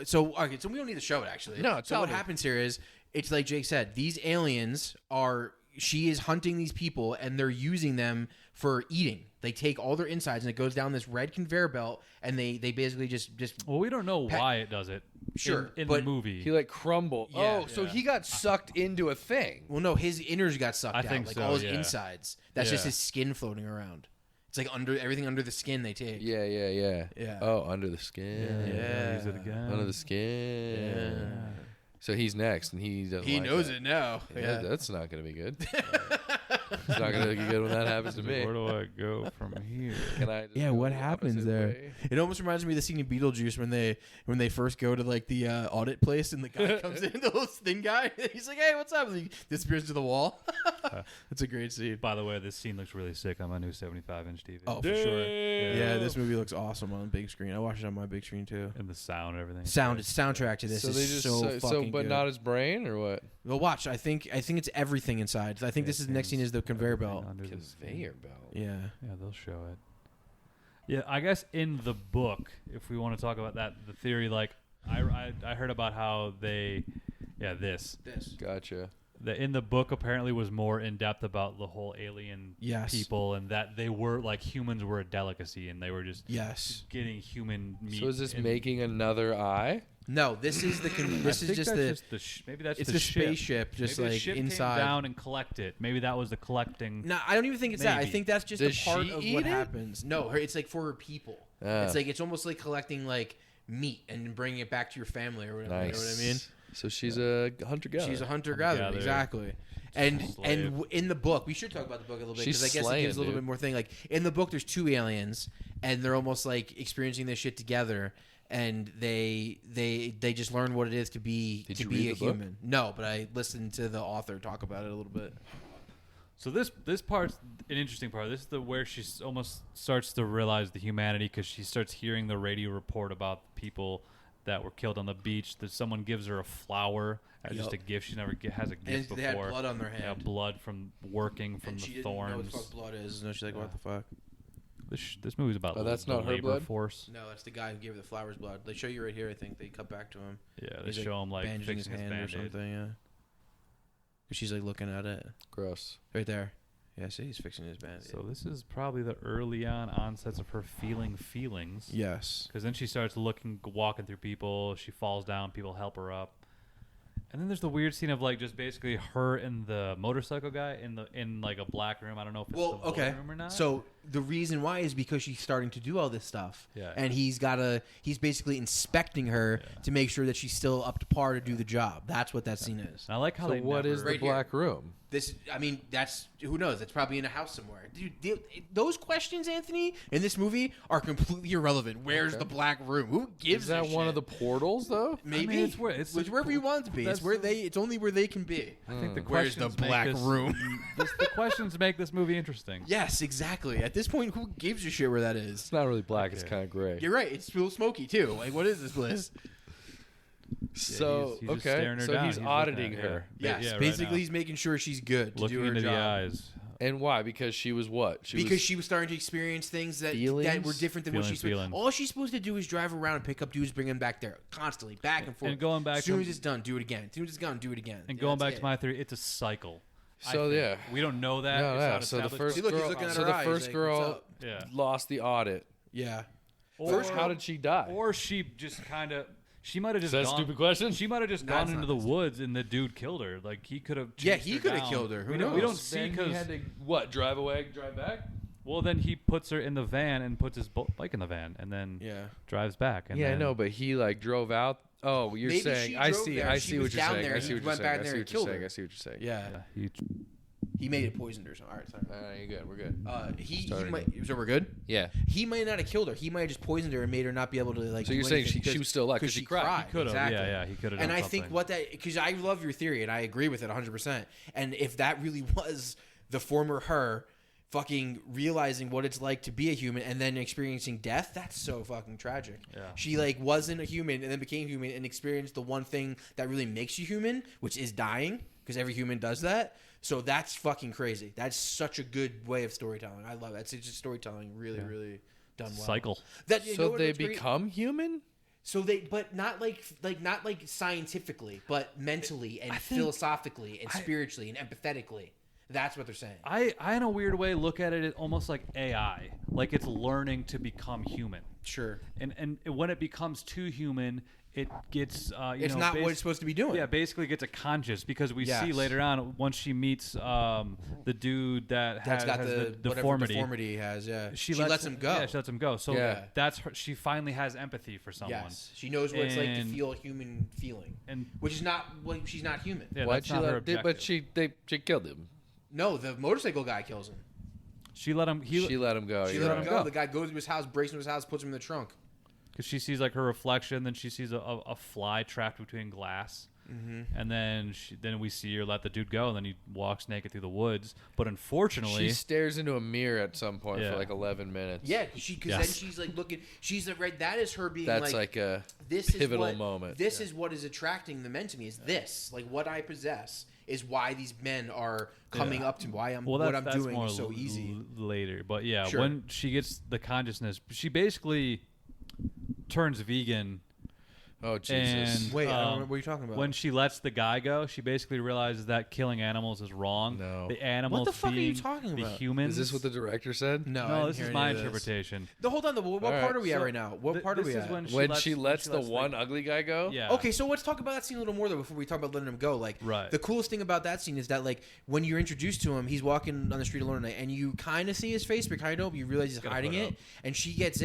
So we don't need to show it actually. No. So what happens here is it's like Jake said. These aliens are. She is hunting these people, and they're using them for eating. They take all their insides, and it goes down this red conveyor belt, and they basically just. Well, we don't know why it does it. Sure, in the movie, he like crumbled. Yeah. So he got sucked into a thing. Well, no, his innards got sucked out, think like so, all his yeah. insides. That's just his skin floating around. It's like everything under the skin they take. Yeah. Oh, under the skin. Yeah. Use it again. Under the skin. Yeah. So he's next, and he doesn't. He like knows that. it now. Yeah, that's not going to be good. It's not going to be good when that happens to me. Where do I go from here? Can I? Just Yeah, go what the happens opposite there? way? It almost reminds me of the scene in Beetlejuice when they first go to like the audit place and the guy comes in, the little thin guy. He's like, "Hey, what's up?" And he disappears to the wall. That's a great scene. By the way, this scene looks really sick on my new 75-inch TV. Oh, for sure. Yeah, this movie looks awesome on big screen. I watched it on my big screen too. And the sound and everything. Soundtrack to this is so fucking but good. not his brain or what? Well, watch. I think it's everything inside. I think this is the next scene is the conveyor belt. Conveyor belt. Yeah. Yeah, they'll show it. Yeah, I guess in the book, if we want to talk about that, the theory, like I heard about how this. Gotcha. In the book apparently was more in depth about the whole alien people, and that they were like humans were a delicacy, and they were just getting human meat. So is this making another eye? No, this is maybe that's it's the spaceship, just maybe like the ship inside. came down and collect it. Maybe that was the collecting. No, I don't even think it's that. I think that's just Does a part she of eat what it? happens. No, it's like for her people. It's almost like collecting like meat and bringing it back to your family or whatever. Nice. You know what I mean? So she's a hunter-gatherer. She's a hunter-gatherer, exactly. And in the book, we should talk about the book a little bit because I guess it gives a little bit more thing. Like in the book, there's two aliens, and they're almost like experiencing this shit together, and they just learn what it is to be a human. No, but I listened to the author talk about it a little bit. So this part's an interesting part. This is where she almost starts to realize the humanity because she starts hearing the radio report about people that were killed on the beach. That someone gives her a flower as just a gift. She never has a gift before. They had blood on their hand. Yeah, blood from working from the thorns. She didn't know what the fuck blood is. And she's like, "What the fuck?" This movie's about that's the not her labor blood? force. No, that's the guy who gave her the flower's blood. They show you right here. I think they cut back to him. Yeah, they show him like bandaging fixing his hand or something. Yeah. She's like looking at it. Gross. Right there. Yeah, see, he's fixing his band. So this is probably the early onsets of her feeling feelings. Yes. Because then she starts walking through people. She falls down. People help her up. And then there's the weird scene of like just basically her and the motorcycle guy in like a black room. I don't know if it's the bullet room or not. So the reason why is because she's starting to do all this stuff. Yeah. And he's basically inspecting her to make sure that she's still up to par to do the job. That's what that scene is. And I like how So what is the black room? That's who knows. That's probably in a house somewhere. Dude, those questions, Anthony, in this movie are completely irrelevant. Where's the black room? Who gives? Is that one of the portals though? Maybe it's wherever you want it to be. It's where it's only where they can be. I think the Where's the questions black room? The questions make this movie interesting. Yes, exactly. At this point, who gives a shit where that is? It's not really black. It's kind of gray. You're right. It's still smoky too. Like, what is this place? So he's just staring her down. he's auditing her. Yes, right basically now. he's making sure she's good to Looking do her into job. the eyes. And why? Because she was what? She was starting to experience things that were different than what she's supposed. All she's supposed to do is drive around and pick up dudes, bring them back there constantly, back and forth. And going back as soon as it's done, do it again. As soon as it's gone, do it again. And going back to my theory, it's a cycle. So yeah, we don't know that. No. So the first girl lost the audit. Yeah. First, how did she die? Or she just kind of. She might have just. Is that a stupid question? She might have just gone into the woods and the dude killed her. Like he could have. Yeah, he could have killed her. Who knows? We don't see because he had to what? Drive away, drive back. Well, then he puts her in the van and puts his bike in the van and then drives back. And I know, but he like drove out. Oh, you're saying I see what you're saying. I see what you're saying. Yeah. He may have poisoned her. So all right, sorry. You're good. We're good. He might. So we're good. Yeah. He might not have killed her. He might have just poisoned her and made her not be able to like. So you're saying she was still alive because she cried. He could have. Exactly. Yeah. He could have. And I think because I love your theory and I agree with it 100%. And if that really was the former her, fucking realizing what it's like to be a human and then experiencing death, that's so fucking tragic. Yeah. She like wasn't a human and then became human and experienced the one thing that really makes you human, which is dying, because every human does that. So that's fucking crazy. That's such a good way of storytelling. I love it. It's just storytelling really, really done well. Cycle. So they become human? So but not like scientifically, but mentally and philosophically and spiritually and empathetically. That's what they're saying. I in a weird way look at it almost like AI, like it's learning to become human. Sure. And when it becomes too human, it gets it's not what it's supposed to be doing. Yeah, basically gets a conscious, because we see later on once she meets the dude has the deformity. Deformity he has. Yeah. She lets him go. Yeah, she lets him go. So that's her. She finally has empathy for someone. Yes. She knows what it's like to feel a human feeling, which is not she's not human. Yeah, why'd she let him? But she killed him. No, the motorcycle guy kills him. She let him. She let him go. She let him go. The guy goes to his house, breaks into his house, puts him in the trunk. Because she sees like her reflection, then she sees a fly trapped between glass, and then we see her let the dude go, and then he walks naked through the woods. But unfortunately, she stares into a mirror at some point for like 11 minutes. Yeah, because then she's like looking. She's like, right. That is her being. That's like a pivotal moment. This is what is attracting the men to me. Is this like what I possess? Is why these men are coming up to why what I'm doing is so easy. Later, but when she gets the consciousness, she basically turns vegan. Oh Jesus! And, wait, I don't remember what you're talking about. When she lets the guy go, she basically realizes that killing animals is wrong. No, the animals. What the fuck are you talking about? The humans. Is this what the director said? No, this is my interpretation. Hold on, what part are we at right now? What part are we at? When she lets the one ugly guy go. Yeah. Okay, so let's talk about that scene a little more though before we talk about letting him go. Like, right. The coolest thing about that scene is that like when you're introduced to him, he's walking on the street alone at night, and you kind of see his face, but kind of don't. You realize he's hiding it, and he gets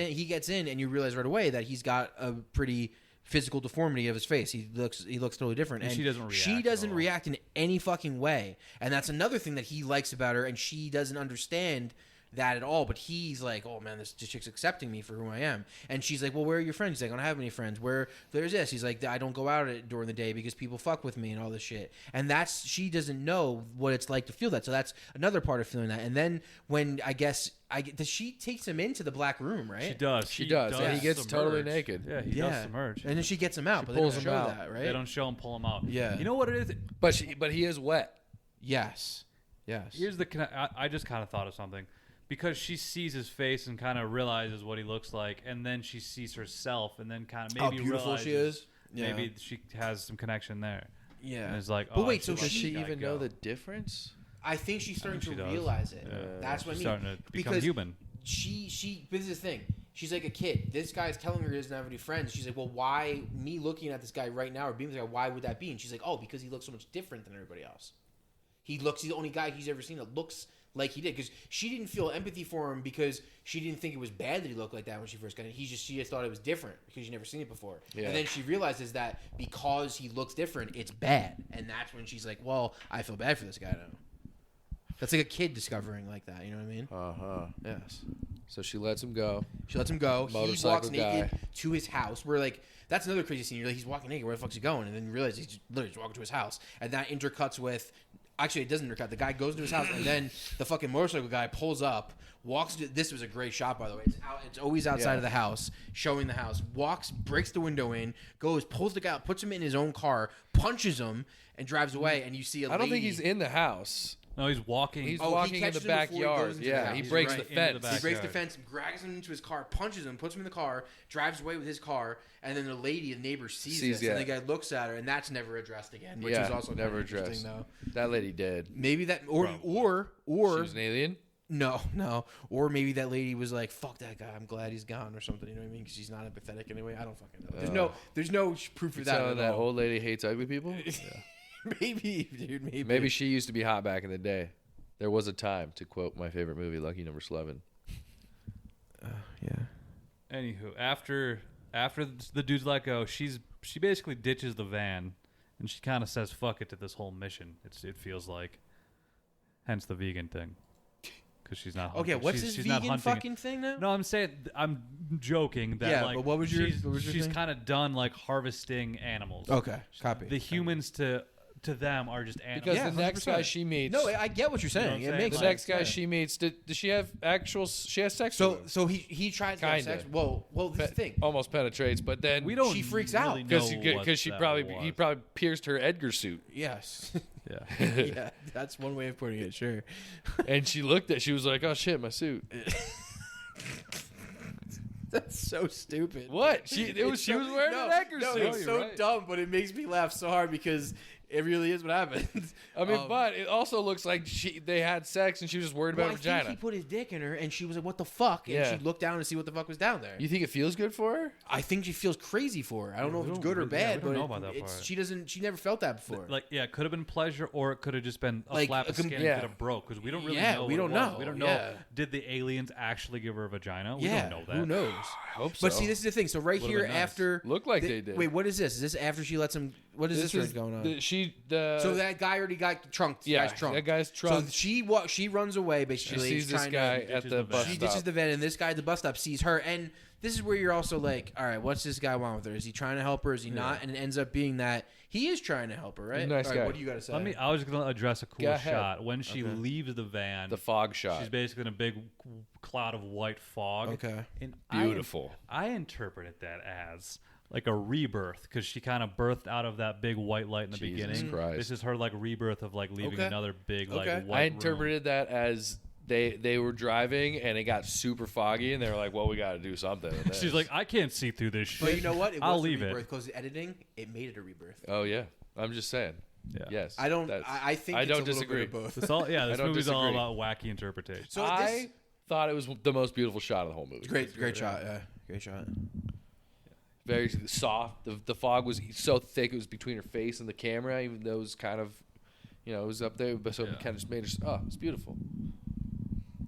in, and you realize right away that he's got a pretty physical deformity of his face. He looks totally different, and she doesn't react in any fucking way. And that's another thing that he likes about her, and she doesn't understand that at all. But he's like, oh man, this chick's accepting me for who I am. And she's like, well, where are your friends? He's like, I don't have any friends. Where there's this. He's like, I don't go out during the day because people fuck with me and all this shit. And she doesn't know what it's like to feel that. So that's another part of feeling that. And then when she takes him into the black room, right? She does. Yeah, he gets submerge. totally naked. Yeah, he does submerge. And then she gets him out, but pulls they him don't show out. that, right? They don't show him pull him out. Yeah. You know what it is? But he is wet. Yes. Here's I just kind of thought of something. Because she sees his face and kind of realizes what he looks like, and then she sees herself, and then kind of maybe how beautiful she is. Yeah. Maybe she has some connection there. Yeah, and it's like, but wait, so does she even know the difference? I think she's starting to realize it. That's what I mean. Starting to become human. But this is the thing. She's like a kid. This guy's telling her he doesn't have any friends. She's like, well, why me looking at this guy right now or being this guy? Why would that be? And she's like, oh, because he looks so much different than everybody else. He's the only guy he's ever seen that looks like he did, because she didn't feel empathy for him because she didn't think it was bad that he looked like that when she first got in. She just thought it was different because she'd never seen it before. Yeah. And then she realizes that because he looks different, it's bad. And that's when she's like, well, I feel bad for this guy now. That's like a kid discovering like that, you know what I mean? Uh-huh. Yes. So she lets him go. He walks naked to his house. We're like, that's another crazy scene. You're like, he's walking naked. Where the fuck's he going? And then you realize he's literally just walking to his house. And that intercuts with... Actually, it doesn't intercut. The guy goes to his house, and then the fucking motorcycle guy pulls up, walks. This was a great shot, by the way. It's always outside of the house, showing the house. Walks, breaks the window in, goes, pulls the guy out, puts him in his own car, punches him, and drives away. And you see I don't think he's in the house. No, he's walking. He's walking in the backyard. Yeah, he breaks the fence. He breaks the fence, drags him into his car, punches him, puts him in the car, drives away with his car, and then the neighbor sees this, and the guy looks at her, and that's never addressed again, which is also never addressed. Though. That lady did. Maybe that, or she was an alien. No, or maybe that lady was like, "Fuck that guy, I'm glad he's gone" or something. You know what I mean? Because she's not empathetic anyway. I don't fucking know. There's no proof of that. So that old lady hates ugly people. Yeah. Maybe, dude. Maybe. Maybe she used to be hot back in the day. There was a time, to quote my favorite movie, Lucky Number 11. Yeah. Anywho, after the dude's let go, she basically ditches the van, and she kind of says "fuck it" to this whole mission. It feels like, Hence the vegan thing. Because she's not hunting. Okay, what's she's this not vegan hunting. fucking thing now? No, I'm joking that like but what was your she's kind of done like harvesting animals. Okay, copy. The humans to them are just animals. Because the next guy she meets. No, I get what you're saying. You know what I'm it makes the sense. next guy she meets. Does she have actual? She has sex. So with him. so he tries to have Kinda. sex. Well, this is the thing. Almost penetrates, but then we don't. She freaks out. really know because she what probably that he was. probably pierced her Edgar suit, Yes. Yeah. Yeah, that's one way of putting it. Sure. and she looked at. She was like, "Oh shit, my suit." That's so stupid. What? She was wearing an Edgar suit. It's so dumb, but it makes me laugh so hard because it really is what happened. I mean, but it also looks like they had sex and she was just worried about her I vagina. think he put his dick in her, and she was like, "What the fuck?" And she looked down to see what the fuck was down there. You think it feels good for her? I think she feels crazy for her. I don't know if it's good or bad, we don't know but about that part. she never felt that before. Like, yeah, it could have been pleasure, or it could have just been a Like, flap of skin yeah. that have broke, because we don't really Yeah, know. we what don't it was. know. We don't know. Yeah. Did the aliens actually give her a vagina? We yeah, don't know that. who knows? I hope so. But see, this is the thing. So right Would've here been nice. after Looked like they did. Wait, what is this? Is this after she lets him? What is this going on? So that guy already got trunked. yeah, Guy's trunked. that guy's So trunked. she runs away She basically. sees this trying guy to, at ditches the the bus van. She stop. ditches the van, and this guy at the bus stop sees her. And this is where you're also like, all right, what's this guy want with her? Is he trying to help her? Is he not? And it ends up being that he is trying to help her, right? Nice all right, guy. What do you got to say? I was going to address a Go cool ahead. shot. When she leaves the van, The fog shot. she's basically in a big cloud of white fog. Okay. And Beautiful. I interpreted that as like a rebirth, because she kind of birthed out of that big white light in the Jesus beginning. Christ. This is her like rebirth of like leaving Okay. another big like Okay. white I room. interpreted that as they were driving and it got super foggy and they were like, well, we got to do something with this. She's like, I can't see through this shit. But you know what? It I'll was leave a it. rebirth because editing, it made it a rebirth. oh yeah, I'm just saying. Yeah. Yes, I don't. that's- I think I it's don't a little disagree. bit of both. It's all, yeah, this don't movie's all disagree. about wacky interpretation. So I thought it was the most beautiful shot of the whole movie. great shot. Yeah, great shot. Very soft. The fog was so thick it was between her face and the camera, even though it was kind of, it was up there, but so it kind of just made her. Oh, it's beautiful.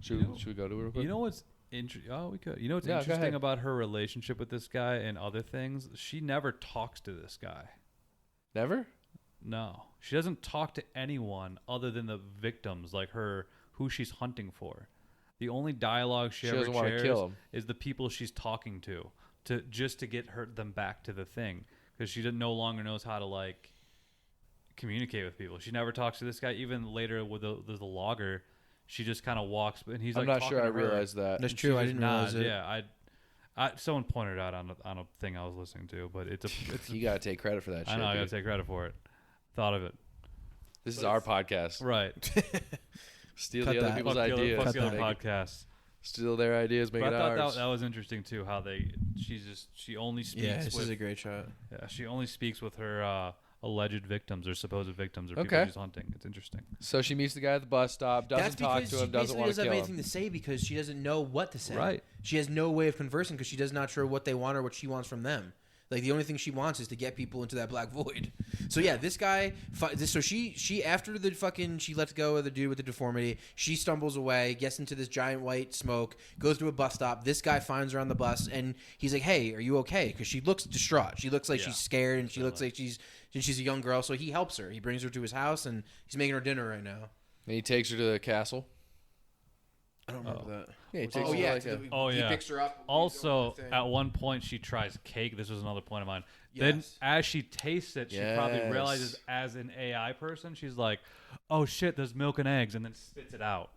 Should we go to it real quick? You know what's interesting? Oh, we could. You know what's Yeah, go interesting ahead. about her relationship with this guy and other things? She never talks to this guy. Never. No, she doesn't talk to anyone other than the victims, like who she's hunting for. The only dialogue she ever doesn't wanna shares kill 'em. is the people she's talking to just to get them back to the thing, because she no longer knows how to like communicate with people. She never talks to this guy. Even later with the logger, she just kind of walks, and he's I'm like, not sure I talking to her. realized that. That's And true. she I just didn't realize nods. it. Yeah, someone pointed it out on a thing I was listening to, but it's You gotta take credit for that shit. I know, I gotta dude. take credit for it. Thought of it. This is our podcast. Right. Steal Cut the other that. people's Fuck ideas. the other Make it- podcasts. Steal their ideas, make But it I thought ours. that was interesting too. How she only speaks. Yeah, this with, is a great shot. yeah, she only speaks with her alleged victims or supposed victims or people Okay. she's hunting. It's interesting. So she meets the guy at the bus stop, doesn't That's talk because to she him, doesn't basically want to doesn't kill have anything him. to say because she doesn't know what to say. Right. She has no way of conversing because she does not sure what they want or what she wants from them. Like the only thing she wants is to get people into that black void. So yeah, this guy. So she after the fucking she lets go of the dude with the deformity. She stumbles away, gets into this giant white smoke, goes to a bus stop. This guy finds her on the bus, and he's like, "Hey, are you okay?" Because she looks distraught. She looks like she's scared, and she looks like she's a young girl. So he helps her. He brings her to his house, and he's making her dinner right now. And he takes her to the castle. I don't remember that. Yeah, he takes Oh her yeah, like a- he yeah. picks her up. Also, at one point, she tries cake. This was another point of mine. Then, Yes. as she tastes it, she probably Yes. realizes, as an AI person, she's like, "Oh shit, there's milk and eggs," and then spits it out.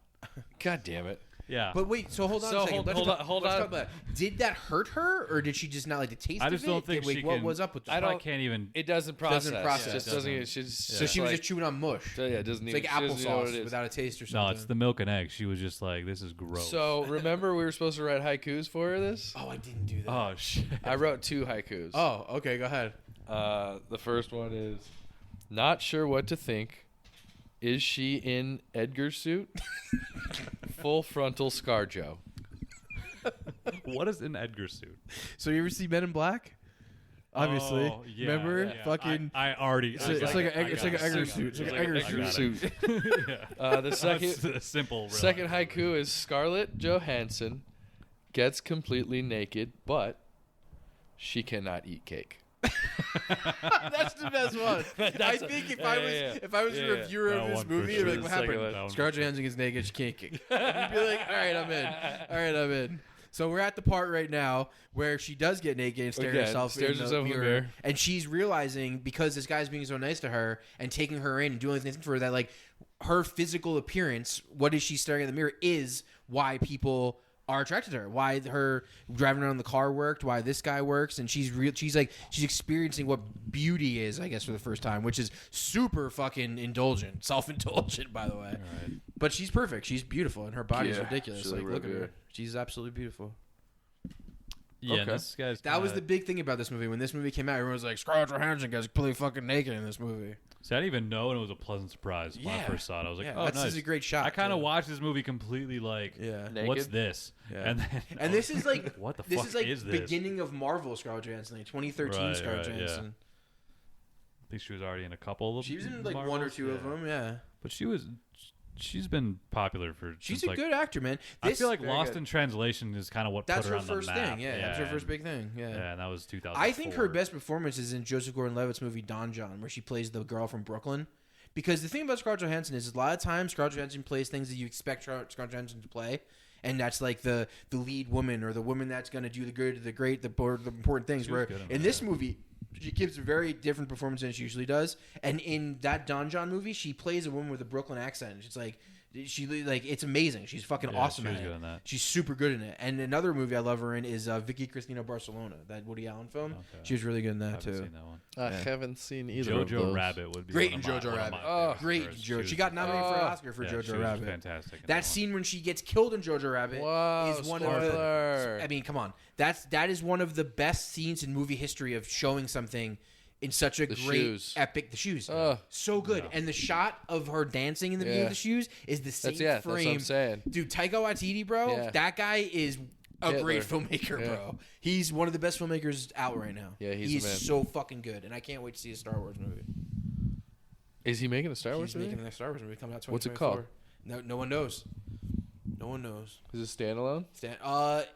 God damn it. Yeah. But wait, so hold on So a second. hold- Let's hold talk- on- hold let's on. talk about that. Did that hurt her, or did she just not like the taste I of just it? don't think Wait, she what can. was up with I that? can't even. It doesn't process. process. Just Yeah, it doesn't. doesn't. She's So she was like- just chewing on mush. So yeah, it doesn't It's even. like she doesn't know what it applesauce is. without a taste or something. No, it's the milk and eggs. She was just like, "This is gross." So remember, we were supposed to write haikus for this. Oh, I didn't do that. oh shit. I wrote 2 haikus. Oh, okay, go ahead. The first one is, not sure what to think. Is she in Edgar's suit? Full frontal ScarJo. What is an Edgar suit? So you ever see Men in Black? Obviously, Oh, yeah, remember? yeah. Fucking. I already. It's like an Edgar suit. It's like an Edgar Edgar suit. suit. Yeah. The second That's a simple. Real second haiku is Scarlett Johansson gets completely naked, but she cannot eat cake. That's the best one. I think if I was a reviewer of this movie, I'd be like, what happened? Scarlett Johansson gets naked, she can't kick. I'd be like, all right, I'm in. So we're at the part right now where she does get naked and stares herself in the mirror. And she's realizing, because this guy's being so nice to her and taking her in and doing things for her, that like her physical appearance, what is she staring in the mirror, is why people are attracted to her, why her driving around in the car worked, why this guy works, and she's experiencing what beauty is, I guess, for the first time, which is super fucking indulgent, self-indulgent, by the way. Right. But she's perfect, she's beautiful, and her body's ridiculous. Like, look at her, she's absolutely beautiful. Yeah, this guy's that was the big thing about this movie. When this movie came out, everyone was like, Scarlett Johansson guy's completely fucking naked in this movie. See, I didn't even know, and it was a pleasant surprise when I first saw it. I was like, oh, nice. This is a great shot. I kind of watched this movie completely like, what's this? Yeah. And this is like, what the fuck is this? Beginning of Marvel Scarlett Johansson, like 2013 Scarlett Johansson. Yeah. I think she was already in a couple of them. She was in like Marvels, one or two of them, yeah. But she's been popular for. She's a good actor, man. I feel like Lost in Translation is kind of what put her on the map. That's her first thing, yeah. That's her first big thing, yeah. Yeah, and that was 2004. I think her best performance is in Joseph Gordon-Levitt's movie Don John, where she plays the girl from Brooklyn. Because the thing about Scarlett Johansson is a lot of times Scarlett Johansson plays things that you expect Scarlett Johansson to play, and that's like the lead woman or the woman that's going to do the good, the great, the important things. Where in this movie, she gives a very different performance than she usually does, and in that Don John movie, she plays a woman with a Brooklyn accent. It's like it's amazing. She's fucking awesome at it. She's super good in it. And another movie I love her in is Vicky Cristina Barcelona, that Woody Allen film. Okay. She was really good in that too. Seen that one. I haven't seen either. Jojo Rabbit would be great in Jojo Rabbit. Great in Jojo. She got nominated for an Oscar for Jojo Rabbit. Fantastic. That scene when she gets killed in Jojo Rabbit is one of the. I mean, come on. That is one of the best scenes in movie history of showing something in such a epic. The shoes. So good. And the shot of her dancing in the beginning of the shoes is the same frame. That's what I'm saying. Dude, Taika Waititi, bro, that guy is a great filmmaker, bro. He's one of the best filmmakers out right now. Yeah, he's so fucking good. And I can't wait to see a Star Wars movie. Is he making a Star Wars movie? He's making a Star Wars movie coming out 2024. What's it called? No one knows. No one knows. Is it standalone?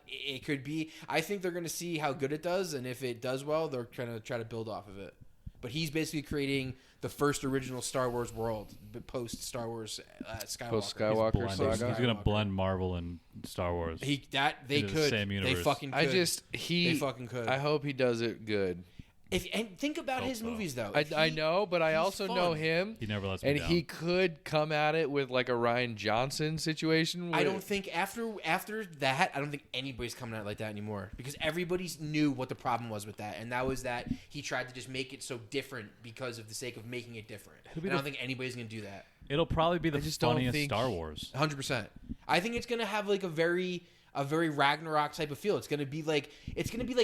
It could be. I think they're going to see how good it does, and if it does well, they're going to try to build off of it. But he's basically creating the first original Star Wars world, post Star Wars Skywalker. Post Skywalker saga. He's going to blend Marvel and Star Wars. They could. The same universe. They fucking could. They fucking could. I hope he does it good. And think about his movies, though. I know, but I also know him. He never lets me down. And he could come at it with like a Rian Johnson situation. I don't think after that, I don't think anybody's coming at it like that anymore. Because everybody knew what the problem was with that. And that was that he tried to just make it so different because of the sake of making it different. And I don't think anybody's going to do that. It'll probably be the funniest Star Wars. 100%. I think it's going to have like a very Ragnarok type of feel. It's gonna be like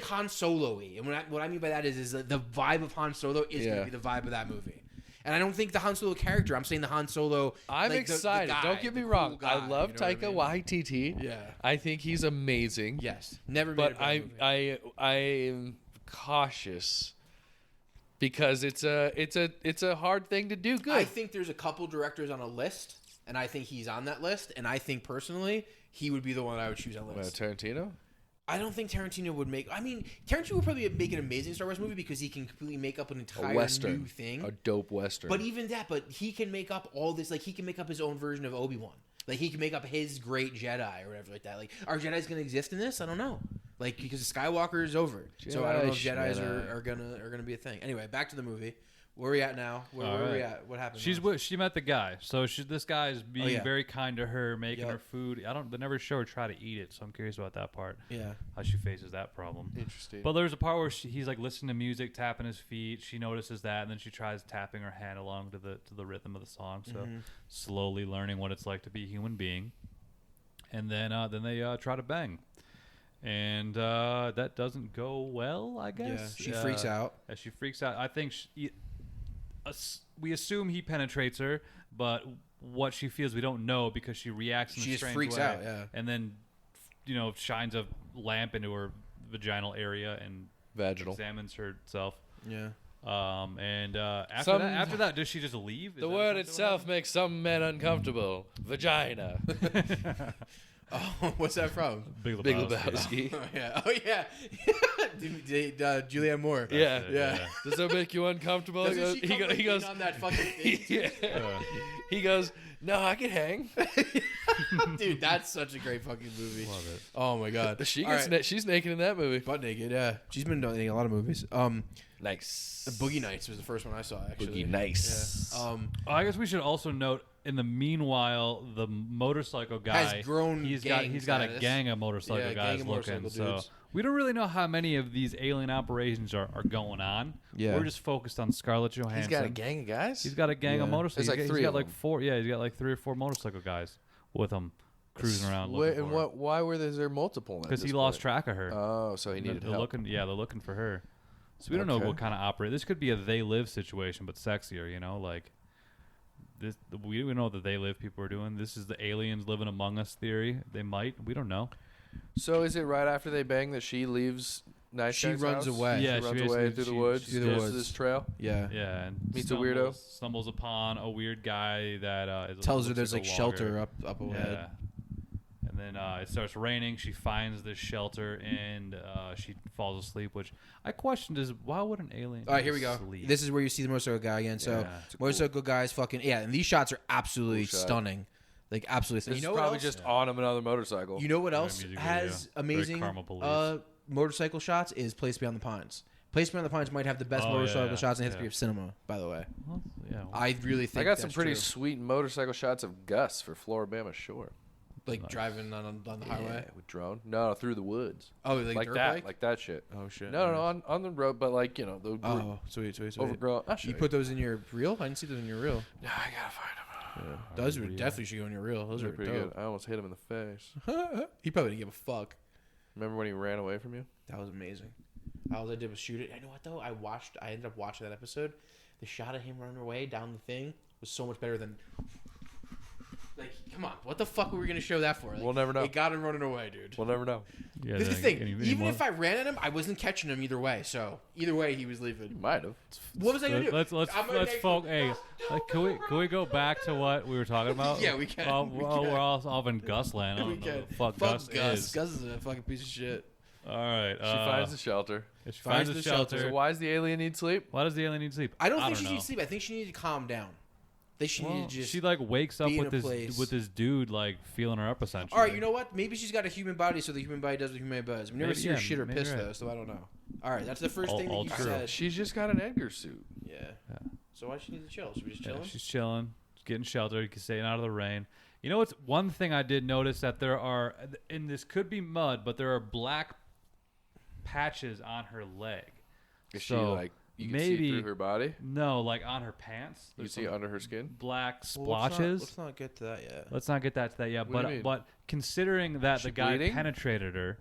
Han Solo-y. And what I mean by that is the vibe of Han Solo is gonna be the vibe of that movie. And I don't think the Han Solo character. I'm saying the Han Solo. I'm excited. Don't get me wrong. Guy, I love Taika Waititi. Yeah, I think he's amazing. Yes, never. But I am cautious because it's a hard thing to do good. I think there's a couple directors on a list, and I think he's on that list. And I think personally, he would be the one I would choose on the list. Tarantino? I don't think Tarantino would make... I mean, Tarantino would probably make an amazing Star Wars movie because he can completely make up an entire new thing. A dope Western. But even that, he can make up all this... Like, he can make up his own version of Obi-Wan. Like, he can make up his great Jedi or whatever like that. Like, are Jedis going to exist in this? I don't know. Like, because Skywalker is over. So I don't know if Jedis are gonna be a thing. Anyway, back to the movie. Where are we at now? Where are we at? What happened? She met the guy. So this guy is being very kind to her, making her food. They never show her try to eat it, so I'm curious about that part. Yeah. How she faces that problem. Interesting. But there's a part where he's like listening to music, tapping his feet. She notices that, and then she tries tapping her hand along to the rhythm of the song. So slowly learning what it's like to be a human being. And then they try to bang. And that doesn't go well, I guess. Yeah, she freaks out. She freaks out. I think we assume he penetrates her, but what she feels we don't know because she reacts in a strange way. She just freaks out, and then shines a lamp into her vaginal area and examines herself. Yeah. And after that, does she just leave? The word itself makes some men uncomfortable. Vagina. Oh, what's that from? Big Lebowski. Big Lebowski. Oh yeah. Julianne Moore. Yeah. Does that make you uncomfortable? He goes on that fucking thing. He goes, no, I can hang. Dude, that's such a great fucking movie. Love it. Oh my god. She's naked in that movie. Butt naked, yeah. She's been doing a lot of movies. Nice. Boogie Nights was the first one I saw, actually. Boogie Nights. Yeah. I guess we should also note, in the meanwhile, the motorcycle guy has grown. He's got a gang of motorcycle guys looking. So we don't really know how many of these alien operations are going on. Yeah. We're just focused on Scarlett Johansson. He's got a gang of guys? He's got a gang of motorcycles. There's like three he's got of like them. 4. Yeah, he's got like 3 or 4 motorcycle guys with him cruising around. Why were there multiple? Because he lost track of her. Oh, so he needed help. They're looking for her. So we don't know what kind of operate. This could be a They Live situation, but sexier. You know, like this. We know that They Live people are doing. This is the aliens living among us theory. They might. We don't know. So is it right after they bang that she leaves? She runs away. Yeah, she runs away through the woods. Through the woods. To this trail. Yeah. Yeah, and meets a weirdo. Stumbles upon a weird guy that tells her there's like shelter up ahead. Yeah. And then it starts raining. She finds this shelter and she falls asleep. Which I questioned is why would an alien? All right, here we go. Sleep? This is where you see the motorcycle guy again. So motorcycle guy's fucking and these shots are absolutely stunning. Like absolutely stunning. This is probably just on another motorcycle. You know what else has amazing motorcycle shots is Place Beyond the Pines. Place Beyond the Pines might have the best motorcycle shots in the history of cinema, by the way. Well, I really think I got some pretty sweet motorcycle shots of Gus for Floribama Shore. Like driving on the highway with drone? No, through the woods. Oh, like dirt that, bike? like that shit. Oh shit. No, on the road, but like the sweet. overgrown. You put those in your reel? I didn't see those in your reel. No, I gotta find them. Yeah. Those definitely should go in your reel. Those are pretty dope. good. I almost hit him in the face. He probably didn't give a fuck. Remember when he ran away from you? That was amazing. All I did was shoot it. I know what though? I ended up watching that episode. The shot of him running away down the thing was so much better than. Like, come on, what the fuck were we gonna show that for? Like, we'll never know. He got him running away, dude. We'll never know. Yeah, this is the thing. Even if I ran at him, I wasn't catching him either way. So either way, he was leaving. You might have. What was I gonna do? Let's focus. Hey, can we go back to what we were talking about? Yeah, we can. We're all off in Gus land. We can. Fuck Gus. Gus is a fucking piece of shit. All right. She finds the shelter. She finds the shelter. So why does the alien need sleep? Why does the alien need sleep? I don't think she needs sleep. I think she needed to calm down. She like wakes up with this dude like feeling her up essentially. All right, you know what? Maybe she's got a human body, so the human body does what human body does. We never see her shit or piss though, so I don't know. All right, that's the first thing that you said. She's just got an Edgar suit. Yeah. So why does she need to chill? Should we just chilling? She's chilling, getting sheltered, staying out of the rain. You know what's one thing I did notice that there are, and this could be mud, but there are black patches on her leg. Is she like? You can see through her body? No, like on her pants. You see under her skin? Black splotches. Let's not get to that yet. Let's not get that to that yet. But considering that the guy penetrated her,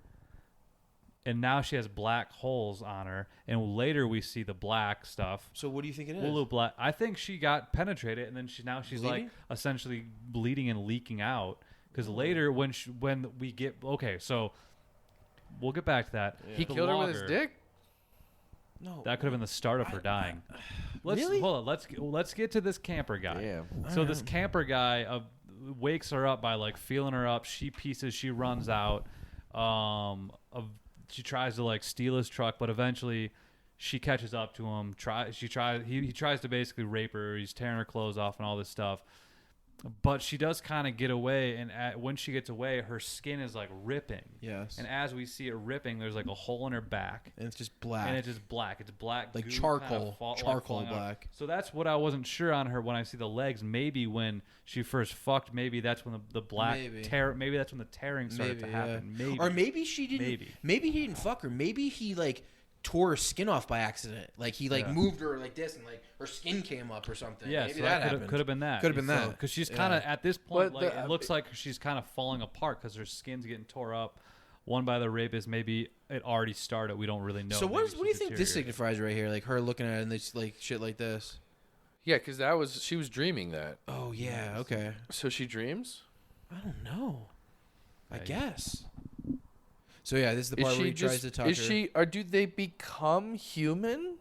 and now she has black holes on her, and later we see the black stuff. So what do you think it is? Blue black. I think she got penetrated, and then she's bleeding? Like essentially bleeding and leaking out. Because later when we get so we'll get back to that. Yeah. He killed her with his dick. No, that could have been the start of her dying. Really? Hold on. Let's get to this camper guy. Damn. So this camper guy wakes her up by like feeling her up. She runs out. She tries to like steal his truck, but eventually she catches up to him. He tries to basically rape her. He's tearing her clothes off and all this stuff. But she does kind of get away, and when she gets away, her skin is like ripping. Yes. And as we see it ripping, there's like a hole in her back. And it's just black. It's black. Like charcoal. Charcoal black. So that's what I wasn't sure on her when I see the legs. Maybe when she first fucked, maybe that's when the black tear. Maybe that's when the tearing started to happen. Yeah. Maybe. Or maybe she didn't. Maybe he didn't fuck her. Maybe he like tore her skin off by accident. Like he moved her like this, and like her skin came up or something. Yeah, maybe so that happened. Could have been that. Could have been that. Because she's kind of at this point, it looks like she's kind of falling apart because her skin's getting tore up. One by the rapist. Maybe it already started. We don't really know. So what do you think this signifies right here? Like her looking at it and this like shit like this. Yeah, because she was dreaming that. Oh yeah, okay. So she dreams? I don't know. I guess. So yeah, this is the part where he tries to talk to her. Or do they become human?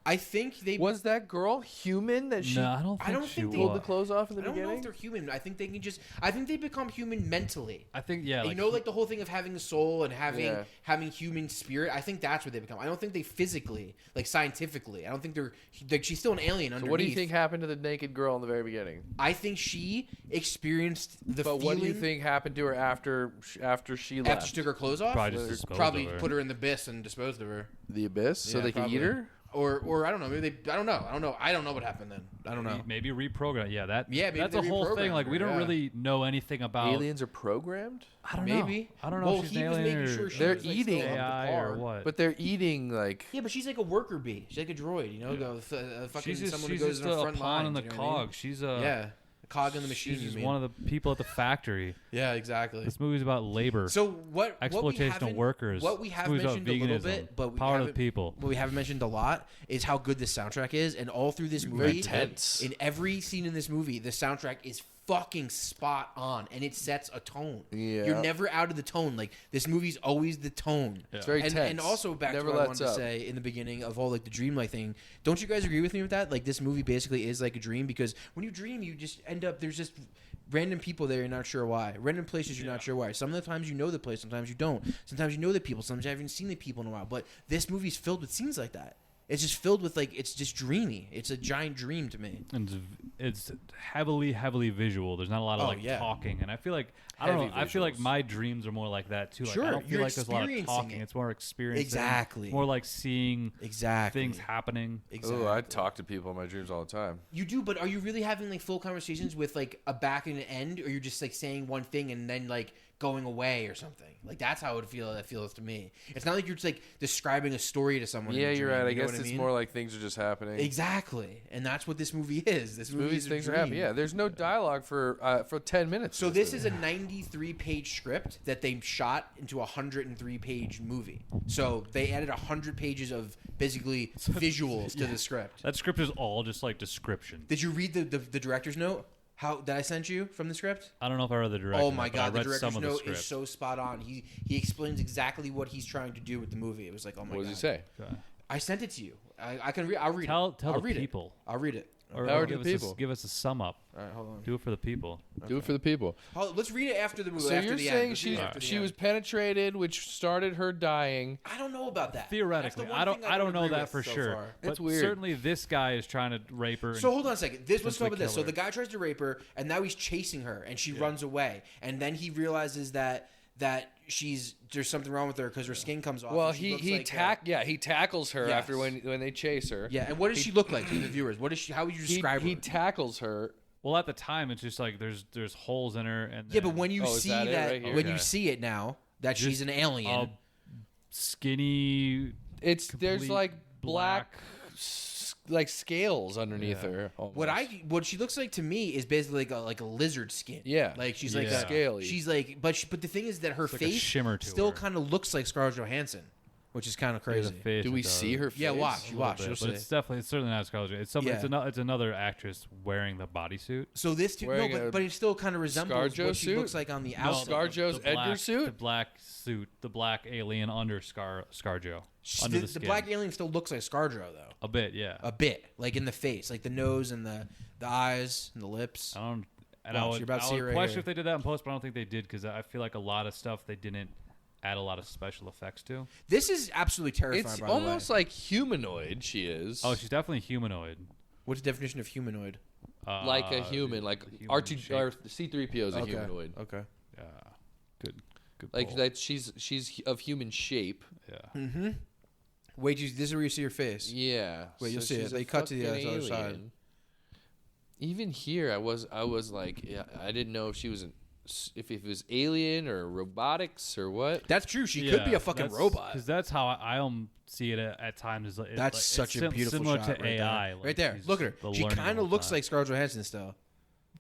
I think they was that girl human that she. No, I don't think she pulled the clothes off in the beginning. I don't know if they're human. I think they can just. I think they become human mentally. I think like, you know, like the whole thing of having a soul and having human spirit. I think that's what they become. I don't think they physically, like scientifically. I don't think they're like she's still an alien underneath. So what do you think happened to the naked girl in the very beginning? I think she experienced the. But what do you think happened to her after she left? After she took her clothes off, probably put her in the abyss and disposed of her. The abyss, so they could eat her. Or I don't know. Maybe I don't know. I don't know what happened then. I don't know. Maybe reprogram. Yeah, maybe that's a whole thing. Like we don't really know anything about aliens are programmed. I don't know. I don't know if she's an alien or they're eating AI or what. But they're eating like. Yeah, but she's like a worker bee. She's like a droid. You know, fucking someone who goes in the front pawn line. in the cog. She's a cog in the machine. She's one of the people at the factory. Yeah, exactly. This movie's about labor. So exploitation of workers. What we have mentioned a little bit, but power of the people. What we haven't mentioned a lot is how good the soundtrack is, and all through this movie, very tense. In every scene in this movie, the soundtrack is fucking spot on, and it sets a tone. Yeah. You're never out of the tone. Like this movie's always the tone. Yeah. It's very tense. And also back to what I wanted to say in the beginning of all like the dreamlike thing. Don't you guys agree with me with that? Like this movie basically is like a dream because when you dream, you just end up there's just random people there you're not sure why. Random places you're not sure why. Some of the times you know the place, sometimes you don't. Sometimes you know the people, sometimes you haven't seen the people in a while. But this movie's filled with scenes like that. It's just filled with like it's just dreamy. It's a giant dream to me. And it's heavily visual. There's not a lot of talking, and I feel like I don't know. I feel like my dreams are more like that too. Like, sure, I don't feel like there's a lot of talking. It's more experiencing. Exactly. More like seeing things happening. Exactly. Oh, I talk to people in my dreams all the time. You do, but are you really having like full conversations with like a back and an end, or you're just like saying one thing and then like going away or something? Like that's how it feels to me. It's not like you're just like describing a story to someone. Yeah, you're right. I guess it's more like things are just happening. Exactly, and that's what this movie is. This movie's things are happening. Yeah, there's no dialogue for 10 minutes. So this is a 93-page script that they shot into a 103-page movie. So they added 100 pages of basically visuals to the script. That script is all just like description. Did you read the director's note? How did I send you from the script? I don't know if I read the director's note. Oh my god, the director's note is so spot on. He explains exactly what he's trying to do with the movie. It was like, oh my god. What does he say? Okay. I sent it to you. I can read. I'll read it. Tell I'll the people. I'll read it. Or give us a sum up. All right, hold on. Do it for the people. Okay. Do it for the people. Let's read it after the movie. So after you're the saying end. she was penetrated, which started her dying. I don't know about that. Theoretically, I don't know that for sure. Far. But it's weird. Certainly, this guy is trying to rape her. So hold on a second. Let's talk about this. So the guy tries to rape her, and now he's chasing her, and she runs away, and then he realizes that there's something wrong with her because her skin comes off. Well, he tackles her after when they chase her. Yeah, and what does she look like to the viewers? How would you describe her? He tackles her. Well, at the time, it's just like there's holes in her, and but when you see you see it now that she's an alien, skinny. There's like black like scales underneath her. Almost. What she looks like to me is basically like a lizard skin. Yeah, like she's like scaly. She's like, but the thing is that her face still kind of looks like Scarlett Johansson, which is kind of crazy. Do we see her face? Yeah, watch. But it's certainly not Scarlett Johansson. It's another actress wearing the bodysuit. So this but it still kind of resembles what she looks like on the outside. ScarJo's Edgar suit, the black suit, the black alien under ScarJo. The black alien still looks like ScarJo though. A bit, yeah. A bit, like in the face, like the nose and the eyes and the lips. I would question if they did that in post, but I don't think they did because I feel like a lot of stuff they didn't add a lot of special effects to. This is absolutely terrifying. It's almost like humanoid. She is. Oh, she's definitely humanoid. What's the definition of humanoid? Like a human, like R2 or C-3PO is a humanoid. Okay. Yeah. Good. Like that, she's of human shape. Yeah. Mm-hmm. Wait, this is where you see her face. Yeah. Wait, you'll see it. They cut to the other side. Even here, I was like, I didn't know if she was if it was alien or robotics or what. That's true. She could be a fucking robot. Because that's how I see it at times. That's such a beautiful similar shot. Similar to AI. Right there. Look at her. She kind of looks like Scarlett Johansson still.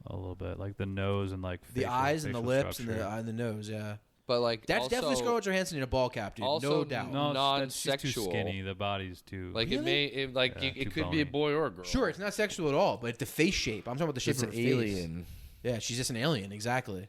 A little bit, like the nose and like the eyes and the lips and the nose. Yeah. But like that's definitely Scarlett Johansson in a ball cap, dude. No doubt. No, non-sexual. She's too skinny. The body's too. Like really? it could be a boy or a girl. Sure, it's not sexual at all, but the face shape. I'm talking about the shape of her alien. Face. Yeah, she's just an alien. Exactly.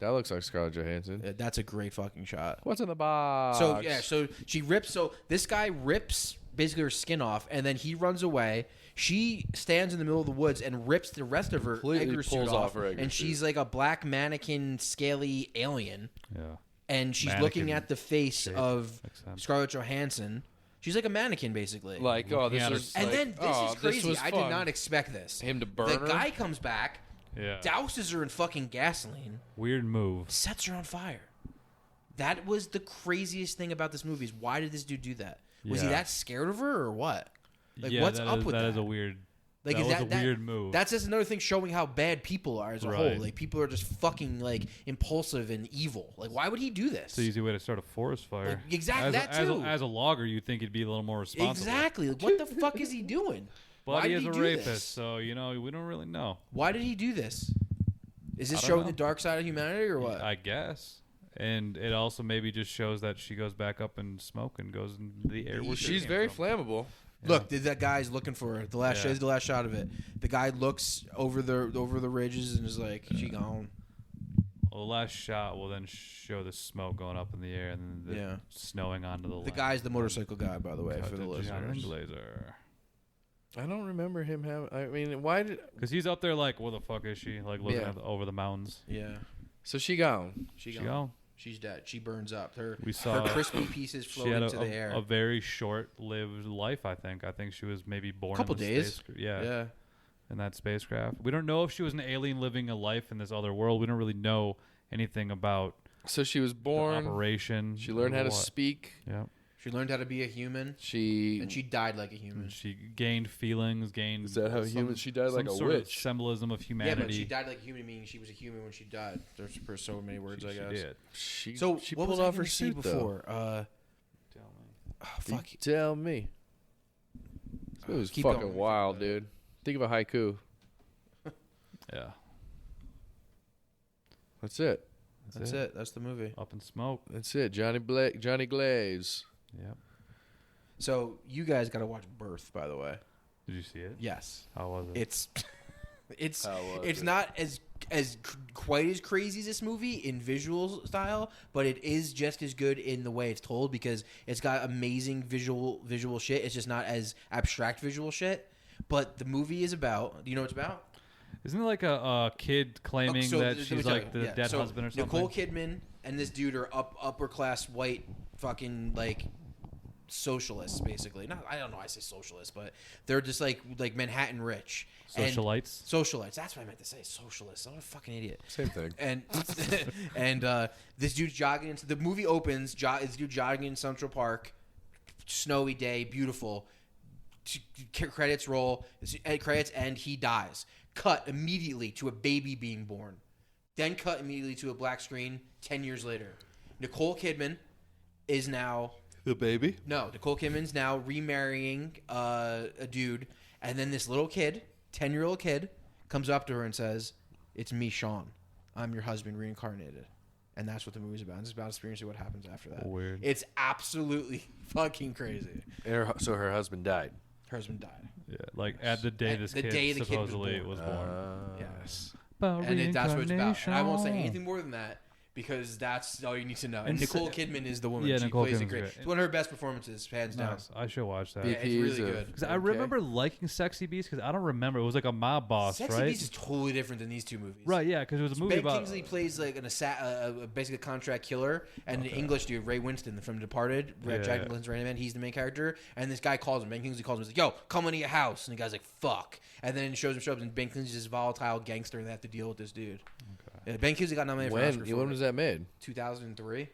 That looks like Scarlett Johansson. Yeah, that's a great fucking shot. What's in the box? So she rips. So this guy rips basically her skin off, and then he runs away. She stands in the middle of the woods and rips the rest of her Edgar suit off, and she's like a black mannequin, scaly alien. Yeah. And she's looking at the face of Scarlett Johansson. She's like a mannequin, basically. Like, oh, this is... And like, then this is crazy. I did not expect this. Him to burn her? The guy comes back, douses her in fucking gasoline. Weird move. Sets her on fire. That was the craziest thing about this movie is why did this dude do that? Was he that scared of her or what? Like, what's up with that? That is a weird... Like, that was a weird move. That's just another thing showing how bad people are as a whole. Like, people are just fucking, like, impulsive and evil. Like, why would he do this? It's an easy way to start a forest fire. Like, exactly, that too. As a logger, you'd think he'd be a little more responsible. Exactly. Like, what the fuck is he doing? But he is a rapist, so, we don't really know. Why did he do this? Is this showing the dark side of humanity or what? I guess. And it also maybe just shows that she goes back up in smoke and goes into the air. She's very flammable. Yeah. Look, that guy's looking for her. The last shot of it. The guy looks over the ridges and is like, "She gone." Well, the last shot will then show the smoke going up in the air and then the snowing onto the land. The guy's the motorcycle guy, by the way, for the listeners. Glazer. I don't remember him having... I mean, why did... Because he's up there like, where the fuck is she? Like, looking over the mountains. Yeah. So she gone. She gone. She's dead. She burns up. Her crispy pieces float into the air. A very short-lived life, I think. I think she was maybe born a couple days. Yeah. In that spacecraft. We don't know if she was an alien living a life in this other world. We don't really know anything about. So she was born. The operation. She learned how to speak. Yeah. She learned how to be a human. And she died like a human. She gained feelings. Is that how human? She died like a sort witch. Of symbolism of humanity. Yeah, but she died like a human, meaning she was a human when she died. There's for so many words, I guess. She did. So she what pulled was off her suit before? Tell me. Fuck. Tell me. It was fucking wild, dude. Think of a haiku. Yeah. That's it. That's it. That's the movie. Up in smoke. That's it. Johnny Glaze. Yep. So you guys got to watch Birth, by the way. Did you see it? Yes. How was it? It's not as quite as crazy as this movie in visual style, but it is just as good in the way it's told because it's got amazing visual shit. It's just not as abstract visual shit. But the movie is about. Do you know what it's about? Isn't it like a kid claiming that she's like the dead husband or something? Nicole Kidman and this dude are upper class white fucking like socialists, basically. I don't know why I say socialists, but they're just like Manhattan rich. Socialites? Socialites. That's what I meant to say. Socialists. I'm a fucking idiot. Same thing. And this dude's jogging into the movie opens. This dude jogging in Central Park, snowy day, beautiful. Credits roll. Credits end. He dies. Cut immediately to a baby being born. Then cut immediately to a black screen 10 years later. Nicole Kidman is now... The baby? No, Nicole Kidman's now remarrying a dude. And then this little kid, 10-year-old kid, comes up to her and says, "It's me, Sean. I'm your husband reincarnated." And that's what the movie's about. It's about experiencing what happens after that. Weird. It's absolutely fucking crazy. So her husband died. Her husband died. Yeah, like at the day the kid supposedly was born. Yes. And that's what it's about. And I won't say anything more than that because that's all you need to know. And Nicole Kidman is the woman. Yeah, she plays it great. It's one of her best performances, hands down. I should watch that. Yeah, it's really good. Because I remember liking Sexy Beast because I don't remember. It was like a mob boss, right? Sexy Beast is totally different than these two movies. Right, yeah, because it was a movie about... Ben Kingsley plays like basically a contract killer, and the English dude, Ray Winston from Departed, Jack Nicholson's Rain Man, he's the main character, and this guy calls him, Ben Kingsley calls him, he's like, "Yo, come into your house," and the guy's like, "Fuck," and then it shows up, and Ben Kingsley's this volatile gangster, and they have to deal with this dude. Okay. Yeah, Ben Kingsley got nominated for an Oscar. When was that made? 2003.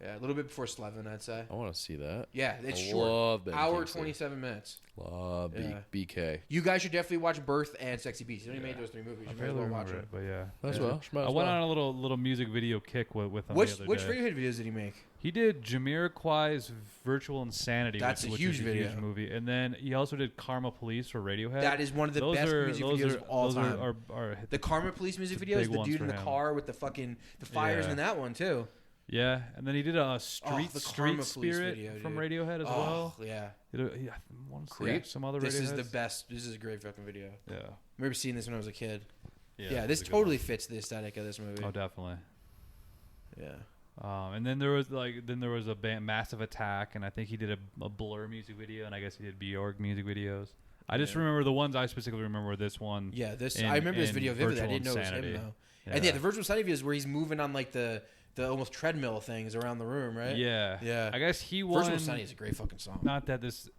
Yeah, a little bit before Slevin, I'd say. I want to see that. Yeah, it's short. Love Ben Hour, Kingsley. 27 minutes. Love BK. You guys should definitely watch Birth and Sexy Beast. He only made those three movies. You might as well watch it. But yeah. As well. I went on a little music video kick with him the other day. Which Radiohead videos did he make? He did Jamiroquai's Virtual Insanity. That's which a huge is video. Huge movie. And then he also did Karma Police for Radiohead. That is one of the best music videos of all time. The Karma Police music videos, the dude in the car with the fires in that one too. Yeah, and then he did a Street Spirit video, from Radiohead as well. Yeah. I want to see some other This Radioheads. is the best. This is a great fucking video. Yeah. I remember seeing this when I was a kid. Yeah, this totally fits the aesthetic of this movie. Oh, definitely. Yeah. And then there was a band, Massive Attack, and I think he did a Blur music video, and I guess he did Bjork music videos. I just remember the ones I specifically remember were this one. Yeah, I remember this video vividly. I didn't know it was him though. Yeah. And the Virtual Insanity video is where he's moving on like the almost treadmill things around the room, right? Yeah. Yeah. I guess he won. Virtual Insanity is a great fucking song. Not that this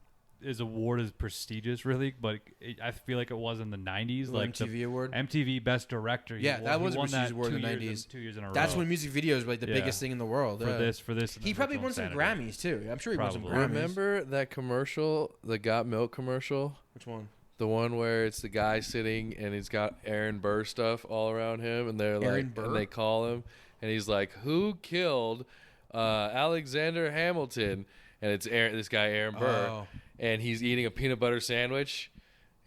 award is prestigious, really, but I feel like it was in the 90s. The like MTV award? MTV Best Director. That was a prestigious award in the 90s. 2 years in a row. That's when music videos were like the biggest thing in the world. For this. He probably won some Grammys, too. I'm sure he won some Grammys. Remember that commercial, the Got Milk commercial? Which one? The one where it's the guy sitting and he's got Aaron Burr stuff all around him, and they're Aaron Burr? and they call him, and he's like, "Who killed Alexander Hamilton?" And it's this guy Aaron Burr, and he's eating a peanut butter sandwich,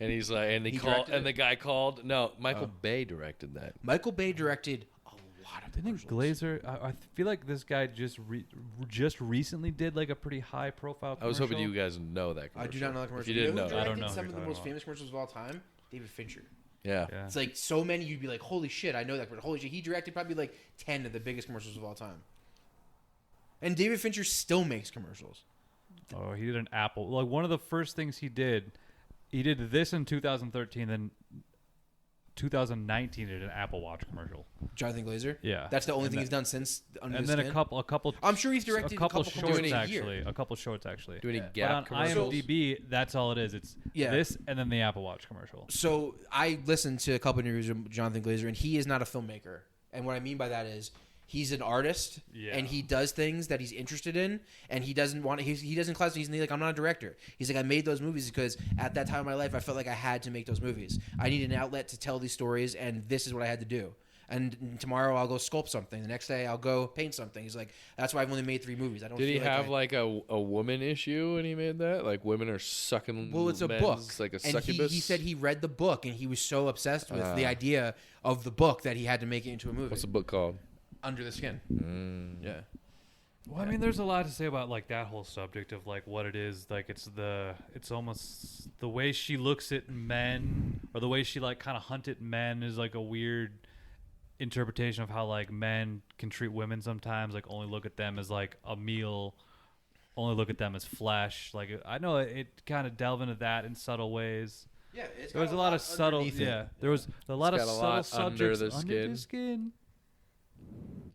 and he's like, and the guy called. No, Michael Bay directed that. Michael Bay directed a lot of. Didn't Glazer? I feel like this guy just recently did like a pretty high profile commercial. I was hoping you guys know that commercial. I do not know that commercial. If you didn't know, I don't know. Some of the most famous commercials of all time, David Fincher. Yeah. It's like so many you'd be like, holy shit, I know that, but holy shit, he directed probably like 10 of the biggest commercials of all time. And David Fincher still makes commercials. Oh, he did an Apple. Like one of the first things he did this in 2013, then 2019 did an Apple Watch commercial. Jonathan Glazer? Yeah. That's the only thing he's done since Under And the then Skin? a couple I'm sure he's directed a couple shorts a actually. year. A couple shorts actually. Do any But Gap on commercials? IMDb, that's all it is. It's this and then the Apple Watch commercial. So I listened to a couple interviews with Jonathan Glazer, and he is not a filmmaker. And what I mean by that is he's an artist, and he does things that he's interested in, and he doesn't want. He doesn't classify. He's like, I'm not a director. He's like, I made those movies because at that time of my life, I felt like I had to make those movies. I needed an outlet to tell these stories, and this is what I had to do. And tomorrow I'll go sculpt something. The next day I'll go paint something. He's like, that's why I've only made 3 movies. I don't. Did he have like a woman issue when he made that? Like women are sucking. Well, it's a book. Like a and succubus. He said he read the book and he was so obsessed with the idea of the book that he had to make it into a movie. What's the book called? Under the Skin. Yeah. Well, I mean, there's a lot to say about like that whole subject of like what it is. Like it's almost the way she looks at men, or the way she like kind of hunted men is like a weird interpretation of how like men can treat women sometimes. Like only look at them as like a meal, only look at them as flesh. Like I know it kind of delve into that in subtle ways. Yeah, there was a lot of subtle. There was a lot of subtle subjects under the skin.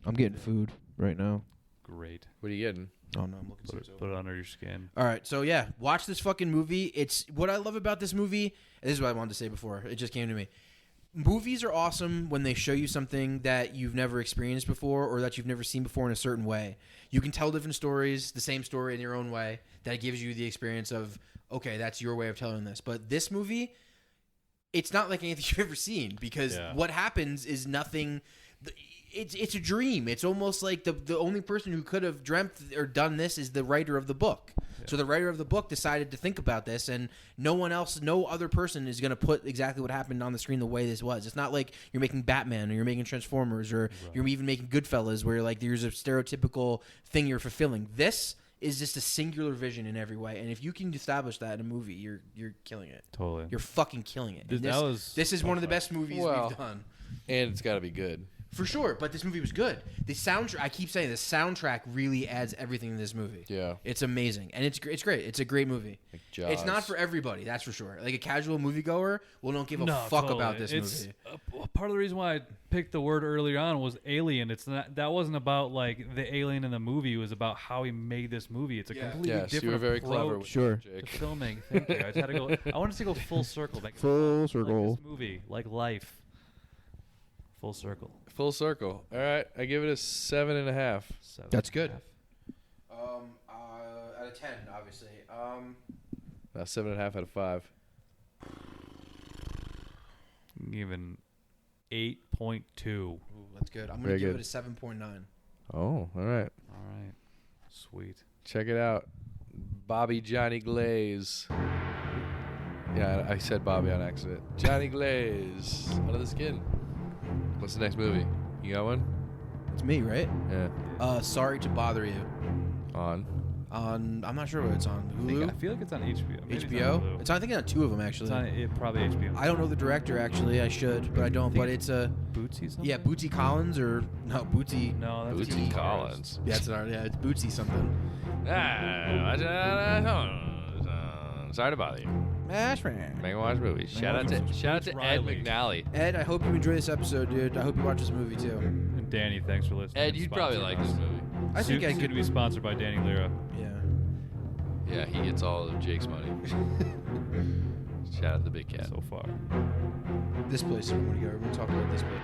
I'm getting food right now. Great. What are you getting? Oh no, I'm looking. Put it under your skin. All right, so yeah, watch this fucking movie. It's what I love about this movie. And this is what I wanted to say before. It just came to me. Movies are awesome when they show you something that you've never experienced before or that you've never seen before in a certain way. You can tell different stories, the same story in your own way. That gives you the experience of, okay, that's your way of telling this. But this movie, it's not like anything you've ever seen because what happens is nothing. It's a dream. It's almost like the only person who could have dreamt or done this is the writer of the book. Yeah. So the writer of the book decided to think about this, and no other person is going to put exactly what happened on the screen the way this was. It's not like you're making Batman or you're making Transformers or you're even making Goodfellas where like there's a stereotypical thing you're fulfilling. This is just a singular vision in every way, and if you can establish that in a movie, you're killing it. Totally, you're fucking killing it. This is one of the best movies we've done, and it's got to be good. For sure, but this movie was good. The soundtrack, I keep saying, the soundtrack really adds everything in this movie. Yeah. It's amazing. And it's great. It's a great movie. Like Jaws. It's not for everybody, that's for sure. Like a casual moviegoer will don't give a fuck about this movie. Part of the reason why I picked the word earlier on was alien. That wasn't about like the alien in the movie. It was about how he made this movie. It's a completely different you were very clever with sure. to filming. Thank you. I just had to go. I wanted to go full circle. Full circle. Like this movie, like life. Full circle. Full circle. All right, I give it a 7.5. That's good. Out of 10, obviously. 7.5 out of 5. Even 8.2. Ooh, that's good. I'm gonna give it a 7.9. Oh, all right. All right. Sweet. Check it out. Bobby Johnny Glaze. Yeah, I said Bobby on accident. Johnny Glaze. Under the Skin. What's the next movie? You got one? It's me, right? Yeah. Sorry to Bother You. On. I'm not sure what it's on. Hulu? I feel like it's on HBO. Maybe HBO? It's on, I think on 2 of them, actually. It's on probably HBO. I don't know the director, actually. I should, but I don't. But it's a... Bootsy something? Yeah, Bootsy Collins or... No, Bootsy... No, that's Bootsy Collins. Yeah, it's Bootsy something. Sorry to bother you. Make watch movies. Shout out to Ed McNally. Ed, I hope you enjoy this episode, dude. I hope you watch this movie, too. And Danny, thanks for listening. Ed, you'd probably like this movie. I think I could be sponsored by Danny Lira. Yeah. Yeah, he gets all of Jake's money. Shout out to the big cat. So far. This place, I'm going to go. We're going to talk about this place.